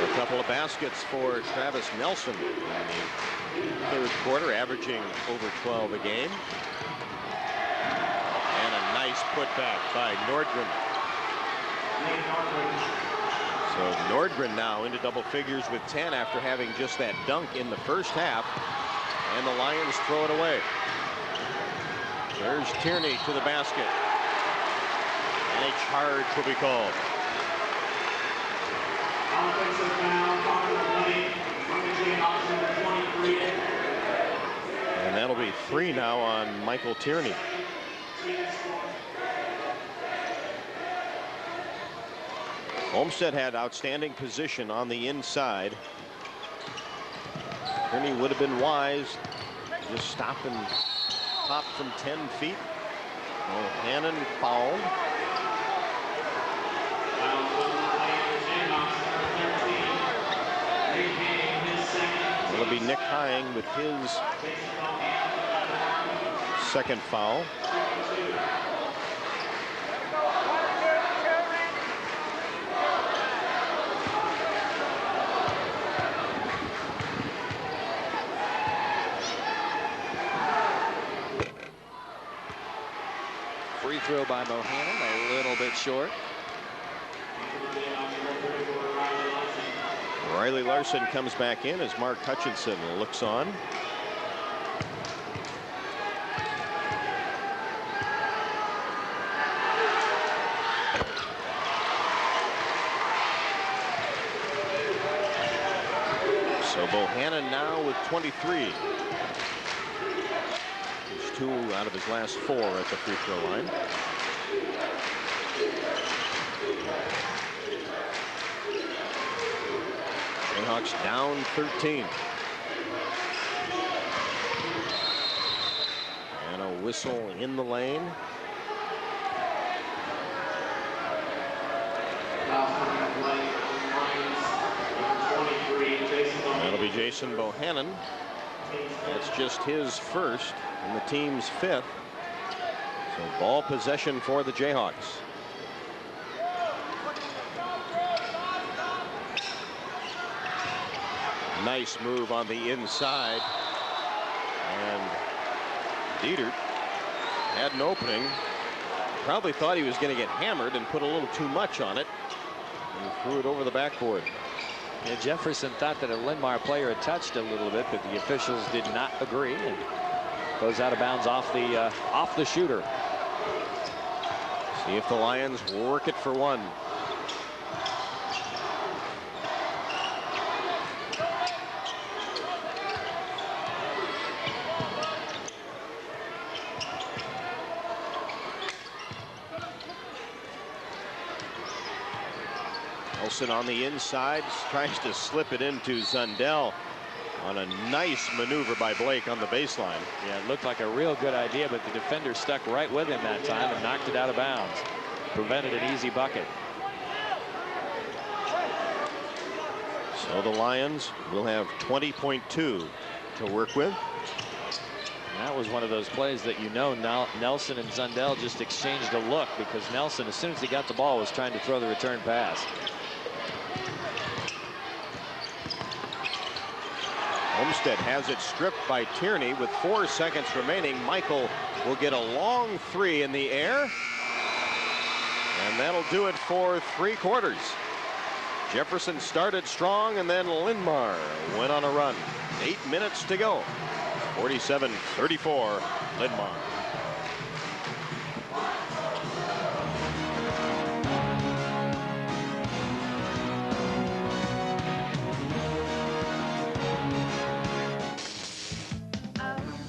A couple of baskets for Travis Nelson in the 3rd quarter, averaging over 12 a game. And a nice putback by Nordgren. So Nordgren now into double figures with 10 after having just that dunk in the first half. And the Lions throw it away. There's Tierney to the basket. And a charge will be called. And that'll be 3 now on Michael Tierney. Olmsted had outstanding position on the inside. Tierney would have been wise. Just stop and pop from 10 feet. Bohannon fouled. It'll be Nick Hying with his second foul. Free throw by Bohannon, a little bit short. Riley Larson comes back in as Mark Hutchinson looks on. So Bohannon now with 23. 2 out of his last 4 at the free throw line. Jayhawks down 13. And a whistle in the lane. That'll be Jason Bohannon. That's just his first and the team's 5th. So ball possession for the Jayhawks. Nice move on the inside. And Dietert had an opening. Probably thought he was going to get hammered and put a little too much on it. And threw it over the backboard. Yeah, Jefferson thought that a Linn Mar player had touched a little bit, but the officials did not agree, and goes out of bounds off the shooter. See if the Lions work it for one. Nelson on the inside tries to slip it into Zundel on a nice maneuver by Blake on the baseline. Yeah, it looked like a real good idea, but the defender stuck right with him that time and knocked it out of bounds. Prevented an easy bucket. So the Lions will have 20.2 to work with. And that was one of those plays that Nelson and Zundel just exchanged a look, because Nelson, as soon as he got the ball, was trying to throw the return pass. Olmsted has it stripped by Tierney with 4 seconds remaining. Michael will get a long 3 in the air. And that'll do it for 3 quarters. Jefferson started strong, and then Linn Mar went on a run. 8 minutes to go. 47-34, Linn Mar.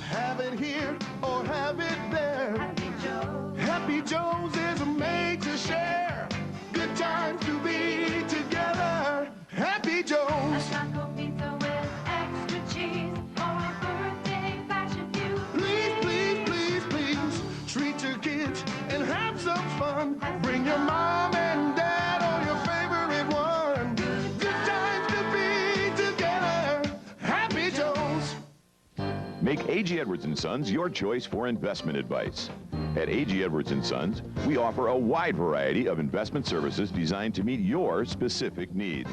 Have it here or have it there. Happy Joe's is made to share. Good times to be together. Happy Joe's. Please, please, please, please treat your kids and have some fun. Bring your mom and dad or your favorite one. Good times to be together. Happy Joe's. Make A.G. Edwards & Sons your choice for investment advice. At A.G. Edwards & Sons, we offer a wide variety of investment services designed to meet your specific needs.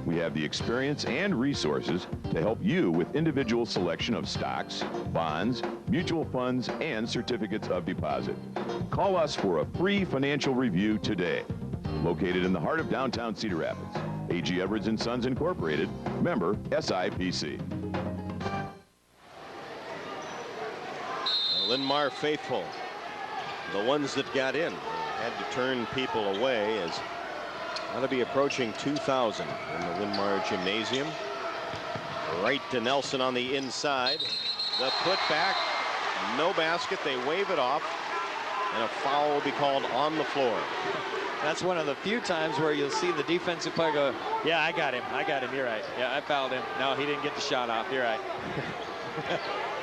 We have the experience and resources to help you with individual selection of stocks, bonds, mutual funds, and certificates of deposit. Call us for a free financial review today. Located in the heart of downtown Cedar Rapids. A.G. Edwards & Sons Incorporated, member SIPC. Linn Mar faithful, the ones that got in, had to turn people away, as ought to be approaching 2,000 in the Linn Mar Gymnasium. Right to Nelson on the inside. The putback, no basket. They wave it off, and a foul will be called on the floor. That's one of the few times where you'll see the defensive player go, yeah, I got him, you're right. Yeah, I fouled him. No, he didn't get the shot off, you're right.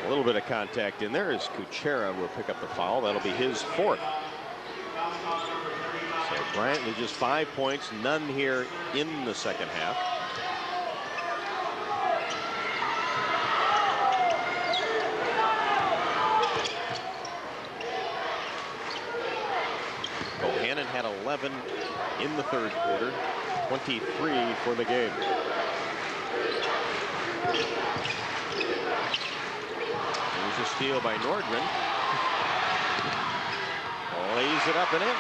A little bit of contact in there as Kuchera will pick up the foul. That'll be his 4th. So Bryant with just 5 points, none here in the second half. Bohannon had 11 in the 3rd quarter, 23 for the game. There's a steal by Nordgren. Lays it up and in.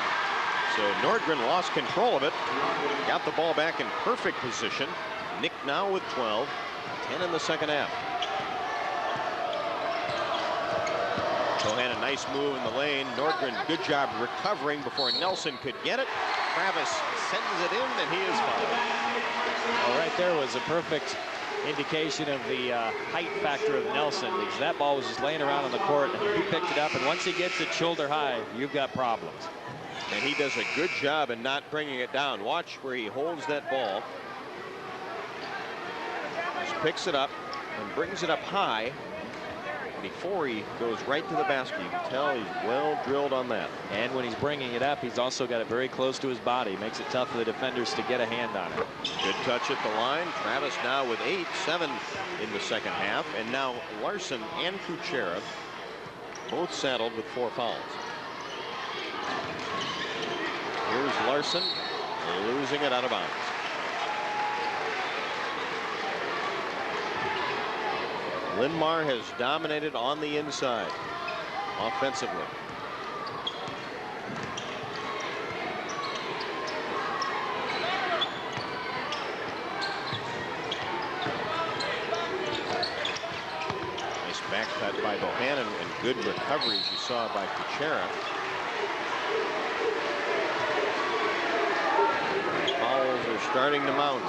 So Nordgren lost control of it. Got the ball back in perfect position. Nick now with 12. 10 in the second half. Bohannon, nice move in the lane. Nordgren, good job recovering before Nelson could get it. Travis sends it in, and he is fouled. Well, right there was a perfect indication of the height factor of Nelson, because that ball was just laying around on the court and he picked it up, and once he gets it shoulder high, you've got problems. And he does a good job in not bringing it down. Watch where he holds that ball. Just picks it up and brings it up high before he goes right to the basket. You can tell he's well drilled on that. And when he's bringing it up, he's also got it very close to his body. Makes it tough for the defenders to get a hand on it. Good touch at the line. Travis now with 7 in the second half. And now Larson and Kuchera both saddled with 4 fouls. Here's Larson losing it out of bounds. Linn Mar has dominated on the inside offensively. Nice back cut by Bohannon and good recoveries you saw by Kuchera. Fouls are starting to mount.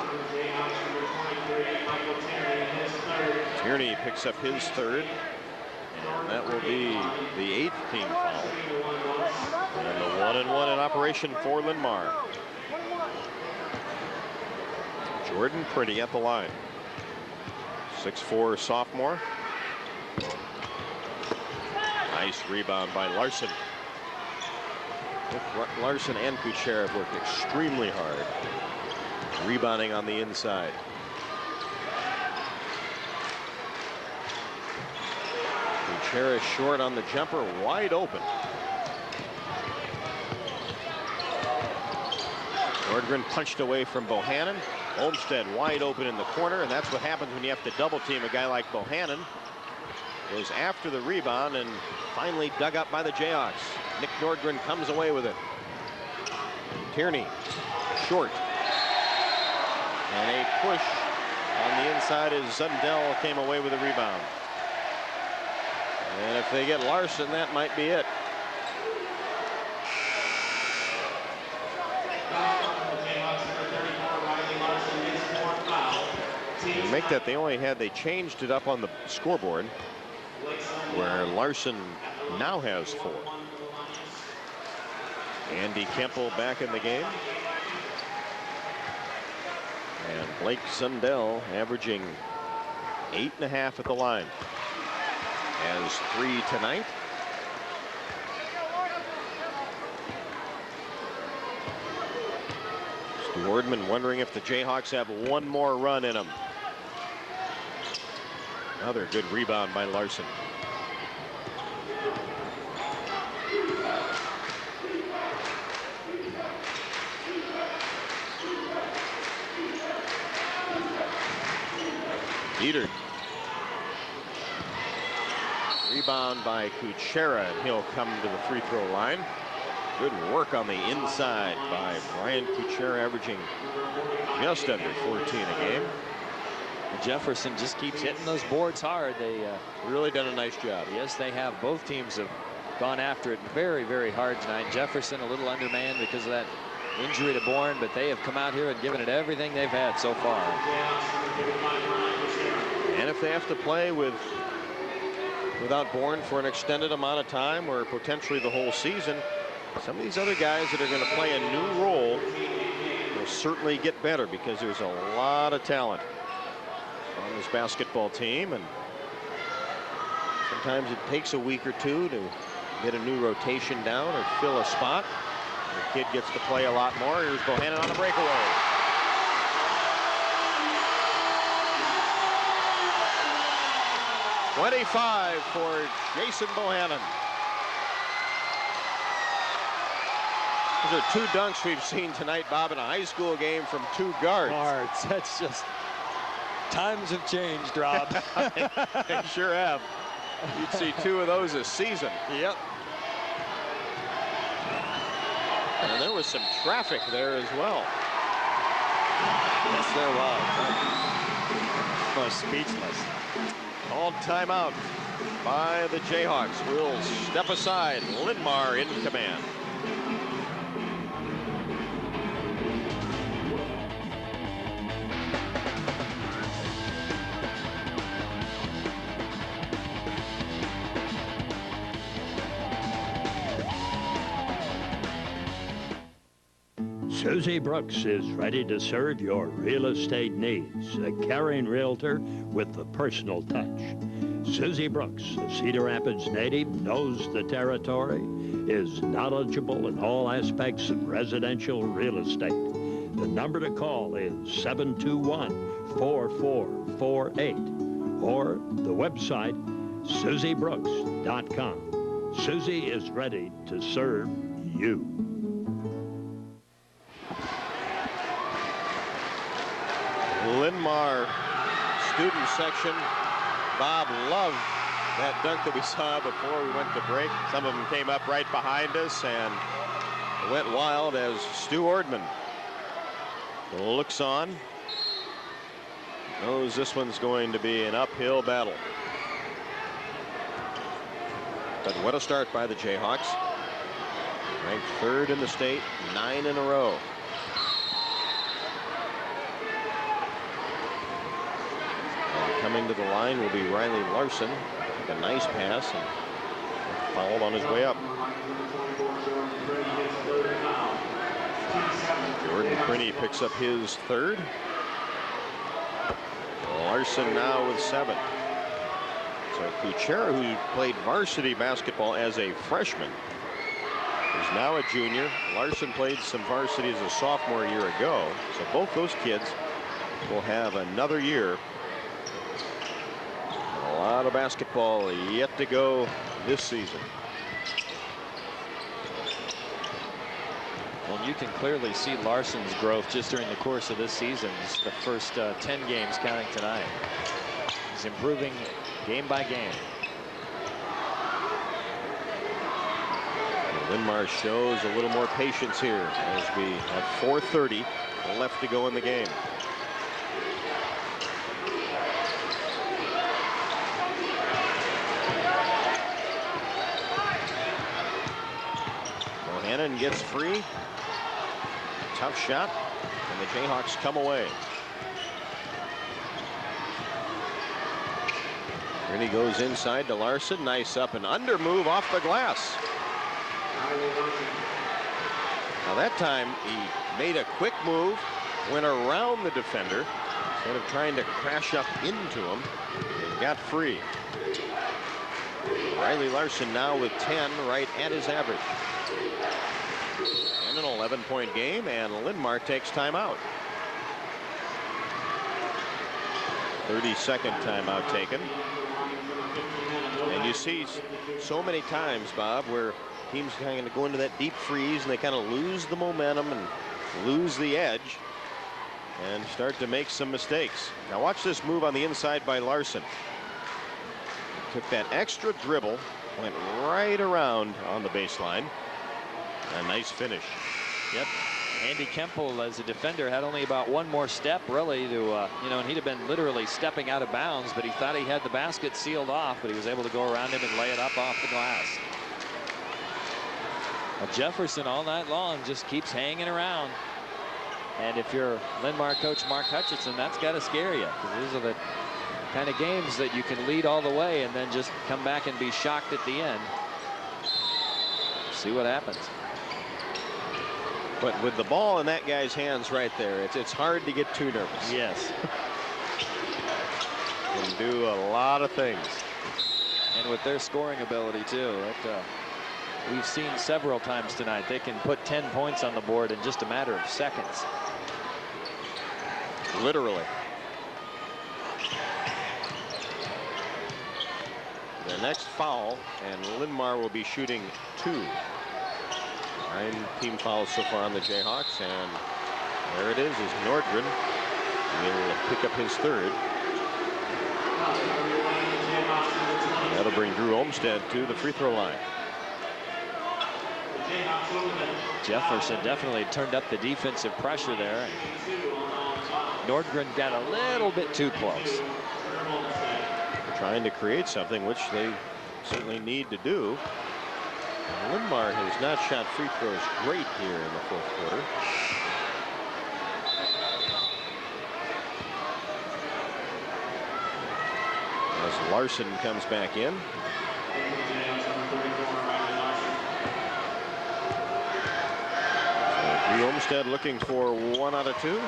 Tierney picks up his 3rd, and that will be the 8th team foul. And the 1-and-1 in operation for Linn Mar. Jordan Pretty at the line. 6'4" sophomore. Nice rebound by Larson. Both Larson and Kuchera have worked extremely hard, rebounding on the inside. Kuchera short on the jumper, wide open. Nordgren punched away from Bohannon. Olmstead wide open in the corner, and that's what happens when you have to double team a guy like Bohannon. Goes after the rebound and finally dug up by the Jayhawks. Nick Nordgren comes away with it. Tierney short. And a push on the inside as Zundell came away with a rebound. And if they get Larson, that might be it. To make that, they changed it up on the scoreboard, where Larson now has 4. Andy Kemple back in the game. And Blake Zundell averaging 8.5 at the line. Has 3 tonight. Stu Ordman wondering if the Jayhawks have one more run in them. Another good rebound by Larson. Peter. Rebound by Kuchera, and he'll come to the free throw line. Good work on the inside by Brian Kuchera, averaging just under 14 a game. Jefferson just keeps hitting those boards hard. They really done a nice job. Yes, they have. Both teams have gone after it very, very hard tonight. Jefferson a little undermanned because of that injury to Bourne, but they have come out here and given it everything they've had so far. And if they have to play without Bourne for an extended amount of time or potentially the whole season, some of these other guys that are going to play a new role will certainly get better, because there's a lot of talent on this basketball team, and sometimes it takes a week or two to get a new rotation down or fill a spot. The kid gets to play a lot more. Here's Bohannon on the breakaway. .25 for Jason Bohannon. Those are 2 dunks we've seen tonight, Bob, in a high school game from 2 guards. That's just, times have changed, Rob. They sure have. You'd see 2 of those a season. Yep. And there was some traffic there as well. Yes, there was. I was speechless. Called timeout by the Jayhawks. Will step aside. Linn Mar in command. Susie Brooks is ready to serve your real estate needs. A caring realtor with the personal touch. Susie Brooks, a Cedar Rapids native, knows the territory, is knowledgeable in all aspects of residential real estate. The number to call is 721-4448 or the website susiebrooks.com. Susie is ready to serve you. Linn Mar student section. Bob loved that dunk that we saw before we went to break. Some of them came up right behind us and went wild as Stu Ordman looks on. Knows this one's going to be an uphill battle. But what a start by the Jayhawks. Ranked 3rd in the state, 9 in a row. Coming to the line will be Riley Larson. A nice pass and fouled on his way up. Jordan Prinny picks up his 3rd. Larson now with 7. So Kuchera, who played varsity basketball as a freshman, is now a junior. Larson played some varsity as a sophomore a year ago. So both those kids will have another year. A lot of basketball yet to go this season. Well, you can clearly see Larson's growth just during the course of this season. Just the first 10 games counting tonight. He's improving game by game. Linn Mar shows a little more patience here as we have 4:30 left to go in the game. Bohannon gets free. Tough shot, and the Jayhawks come away. Rennie goes inside to Larson. Nice up and under move off the glass. Now that time he made a quick move, went around the defender instead of trying to crash up into him, and got free. Riley Larson now with 10, right at his average. And an 11-point game, and Linn Mar takes timeout. 32nd timeout taken. And you see so many times, Bob, where teams kind of go into that deep freeze and they kind of lose the momentum and lose the edge and start to make some mistakes. Now watch this move on the inside by Larson. Took that extra dribble, went right around on the baseline. A nice finish. Yep. Andy Kempel, as a defender, had only about one more step, really, to, and he'd have been literally stepping out of bounds, but he thought he had the basket sealed off, but he was able to go around him and lay it up off the glass. Well, Jefferson all night long just keeps hanging around. And if you're Linn Mar coach Mark Hutchinson, that's got to scare you, because these are the kind of games that you can lead all the way and then just come back and be shocked at the end. See what happens. But with the ball in that guy's hands right there, it's hard to get too nervous. Yes. Can do a lot of things. And with their scoring ability too, we've seen several times tonight. They can put 10 points on the board in just a matter of seconds. Literally. The next foul, and Linn Mar will be shooting 2. 9 team fouls so far on the Jayhawks, and there it is Nordgren will pick up his 3rd. That'll bring Drew Olmstead to the free throw line. Jefferson definitely turned up the defensive pressure there. Nordgren got a little bit too close. Trying to create something, which they certainly need to do. And Linn Mar has not shot free throws great here in the 4th quarter. As Larson comes back in. So Lee Olmsted looking for 1 out of 2.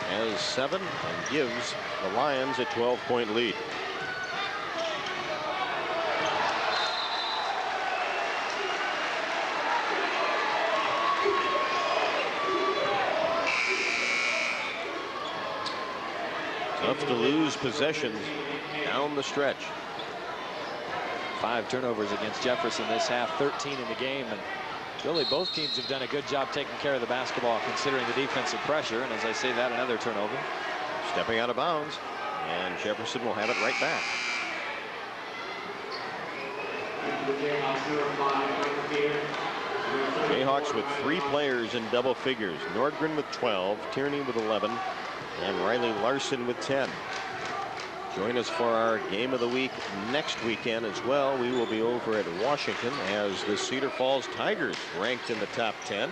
Has 7 and gives the Lions a 12-point lead. Tough to lose possessions down the stretch. 5 turnovers against Jefferson this half, 13 in the game, and really both teams have done a good job taking care of the basketball considering the defensive pressure. And as I say that, another turnover. Stepping out of bounds, and Jefferson will have it right back. Jayhawks with 3 players in double figures. Nordgren with 12, Tierney with 11, and Riley Larson with 10. Join us for our game of the week next weekend as well. We will be over at Washington as the Cedar Falls Tigers, ranked in the top 10,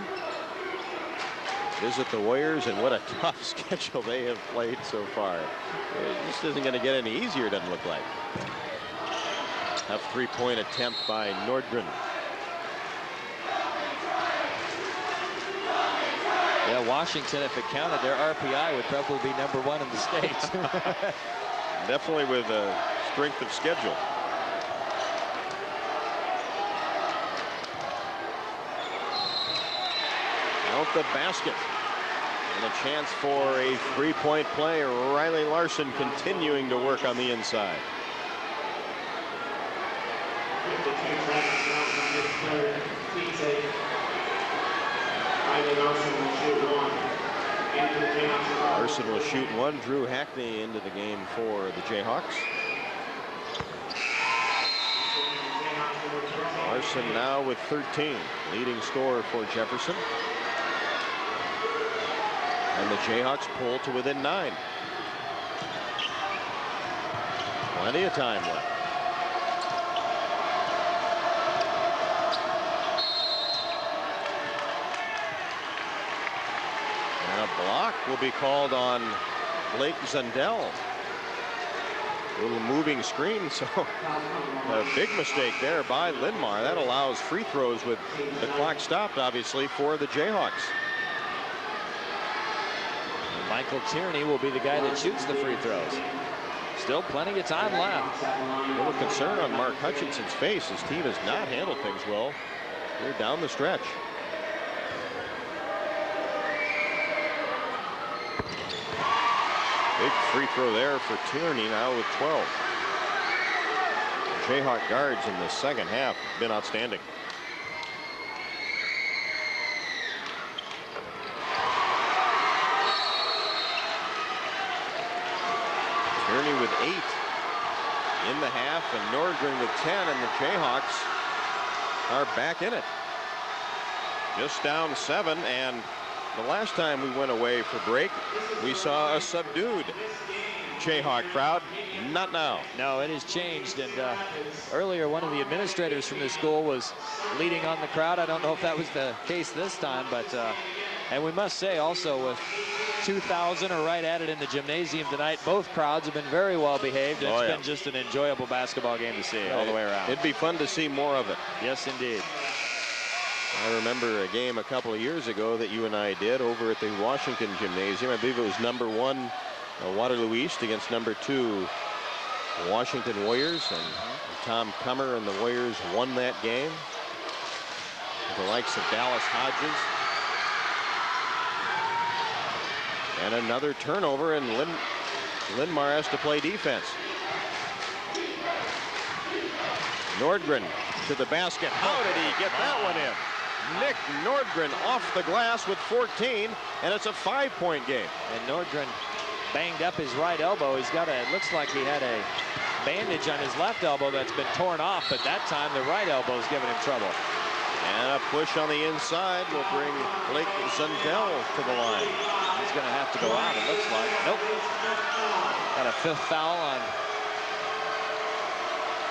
visit the Warriors, and what a tough schedule they have played so far. It just isn't going to get any easier, doesn't look like. Tough 3-point attempt by Nordgren. Yeah, Washington, if it counted, their RPI would probably be #1 in the state. Definitely with a strength of schedule. Out the basket. And a chance for a 3-point play. Riley Larson continuing to work on the inside. Larson will shoot 1. Drew Hackney into the game for the Jayhawks. Larson now with 13, leading scorer for Jefferson. And the Jayhawks pull to within 9. Plenty of time left. Block will be called on Blake Zundell. A little moving screen, so a big mistake there by Linn Mar. That allows free throws with the clock stopped, obviously, for the Jayhawks. Michael Tierney will be the guy that shoots the free throws. Still plenty of time left. A little concern on Mark Hutchinson's face. His team has not handled things well here down the stretch. Big free throw there for Tierney, now with 12. The Jayhawk guards in the second half have been outstanding. Tierney with 8 in the half, and Nordgren with 10, and the Jayhawks are back in it. Just down 7, and the last time we went away for break, we saw a subdued Jayhawk crowd. Not now. No, it has changed. And earlier, one of the administrators from the school was leading on the crowd. I don't know if that was the case this time, but and we must say also with 2,000 or right at it in the gymnasium tonight, both crowds have been very well behaved. It's been just an enjoyable basketball game to see all the way around. It'd be fun to see more of it. Yes, indeed. I remember a game a couple of years ago that you and I did over at the Washington Gymnasium. I believe it was #1 Waterloo East against #2 Washington Warriors, and Tom Cummer and the Warriors won that game. With the likes of Dallas Hodges. And another turnover, and Linn Mar has to play defense. Nordgren to the basket. How did he get that one in? Nick Nordgren off the glass with 14, and it's a 5-point game. And Nordgren banged up his right elbow. He's got it looks like he had a bandage on his left elbow that's been torn off, but that time the right elbow's giving him trouble. And a push on the inside will bring Blake Zundell to the line. He's going to have to go out, it looks like. Nope. Got a 5th foul on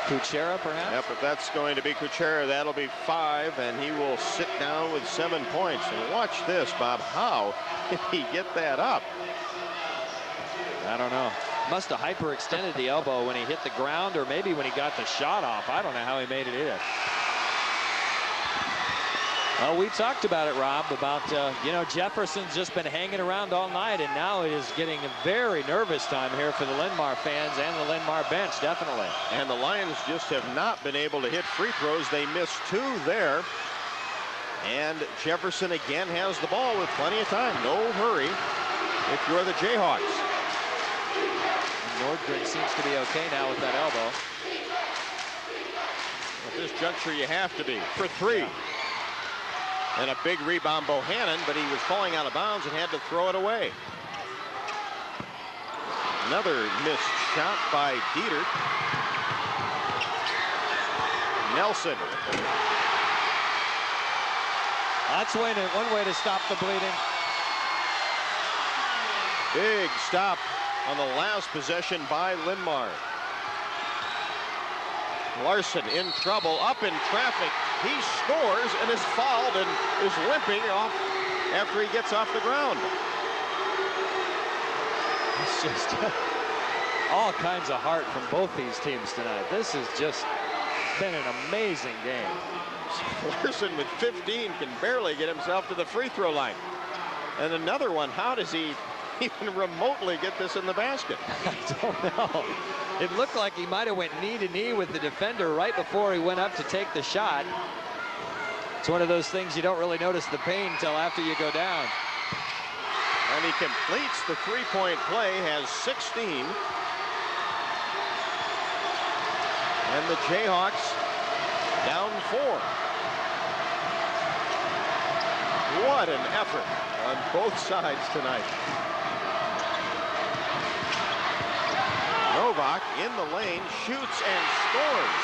Kuchera, perhaps? Yep, if that's going to be Kuchera, that'll be 5, and he will sit down with 7 points. And watch this, Bob. How did he get that up? I don't know. Must have hyperextended the elbow when he hit the ground, or maybe when he got the shot off. I don't know how he made it in. Well, we talked about it, Rob, about, you know, Jefferson's just been hanging around all night, and now it is getting a very nervous time here for the Linn Mar fans and the Linn Mar bench, definitely. And the Lions just have not been able to hit free throws. They missed 2 there. And Jefferson again has the ball with plenty of time. No hurry if you're the Jayhawks. Nordgren seems to be okay now with that elbow. At this juncture, you have to be for 3. And a big rebound, Bohannon, but he was falling out of bounds and had to throw it away. Another missed shot by Dietert. Nelson. That's one way to stop the bleeding. Big stop on the last possession by Linn Mar. Larson in trouble, up in traffic. He scores and is fouled and is limping off after he gets off the ground. It's just all kinds of heart from both these teams tonight. This has just been an amazing game. Larson with 15 can barely get himself to the free throw line. And another one, how does he even remotely get this in the basket? I don't know. It looked like he might have went knee to knee with the defender right before he went up to take the shot. It's one of those things you don't really notice the pain until after you go down. And he completes the three-point play, has 16. And the Jayhawks down 4. What an effort on both sides tonight. Novak in the lane, shoots and scores.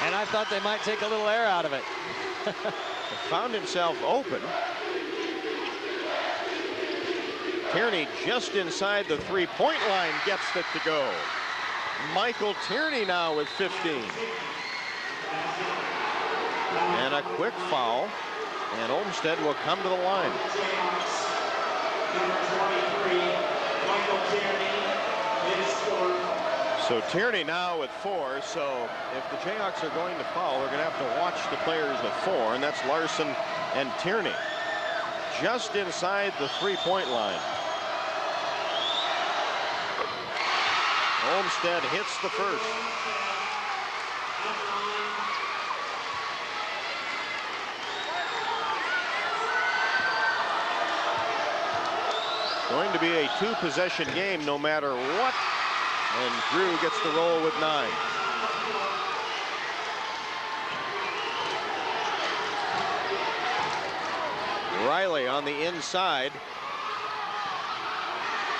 And I thought they might take a little air out of it. Found himself open. Tierney just inside the three-point line gets it to go. Michael Tierney now with 15. And a quick foul, and Olmsted will come to the line. So Tierney now with 4. So if the Jayhawks are going to foul, they're going to have to watch the players with 4, and that's Larson and Tierney. Just inside the three-point line. Olmsted hits the first. Going to be a 2-possession game no matter what. And Drew gets the roll with 9. Riley on the inside.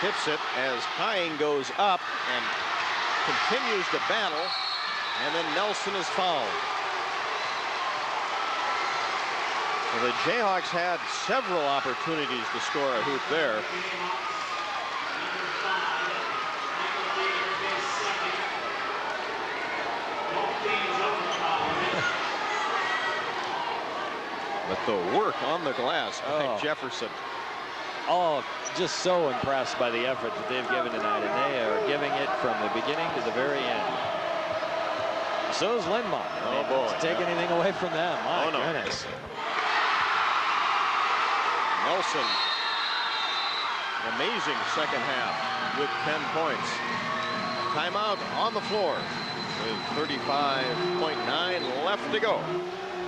Hits it as Hine goes up and continues to battle. And then Nelson is fouled. Well, the Jayhawks had several opportunities to score a hoop there. But the work on the glass by Jefferson. Oh, just so impressed by the effort that they've given tonight, and they are giving it from the beginning to the very end. So is Linn Mar. Oh boy. To take anything away from them. My goodness. Nelson, an amazing second half with 10 points. Timeout on the floor with 35.9 left to go.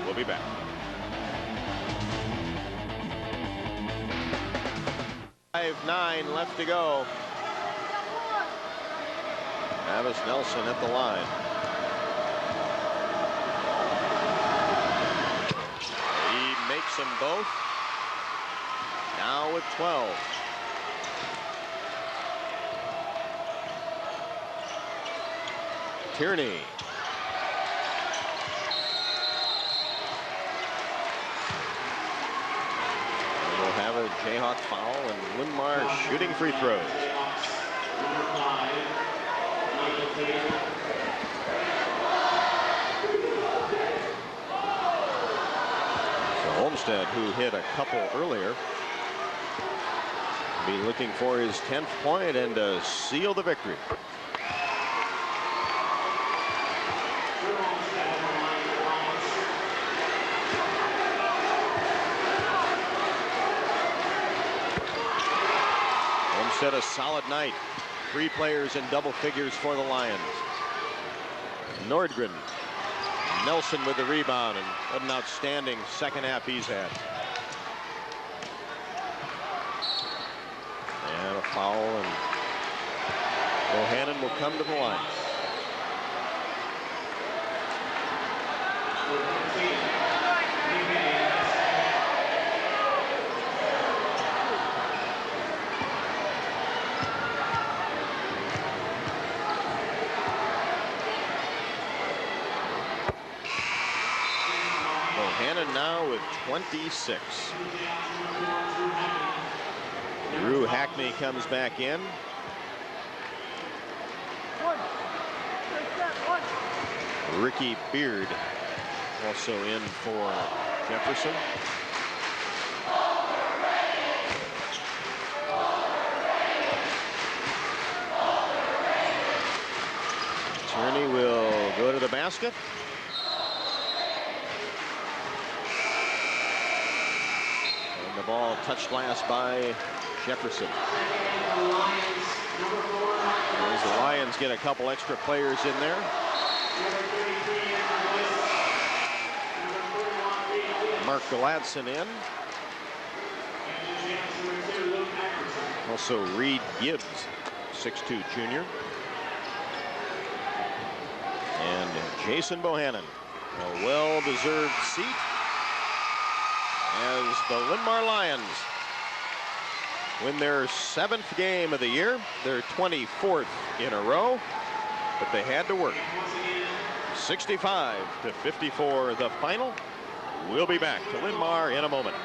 We'll be back. .9 left to go. Travis Nelson at the line. He makes them both. Now with 12. Tierney. We'll have a Jayhawk foul and Linn Mar shooting free throws. So Olmsted, who hit a couple earlier, be looking for his 10th point and to seal the victory. had a solid night. 3 players in double figures for the Lions. Nordgren. Nelson with the rebound, and what an outstanding second half he's had. And a foul, and Bohannon will come to the line. Bohannon now with 26. Drew Hackney comes back in. Ricky Beard also in for Jefferson. Tierney will go to the basket. And the ball touched last by Jefferson. As the Lions get a couple extra players in there. Mark Gladson in. Also Reed Gibbs, 6'2" junior. And Jason Bohannon, a well-deserved seat as the Linn Mar Lions win their 7th game of the year, their 24th in a row, but they had to work. 65-54 the final. We'll be back to Linn Mar in a moment.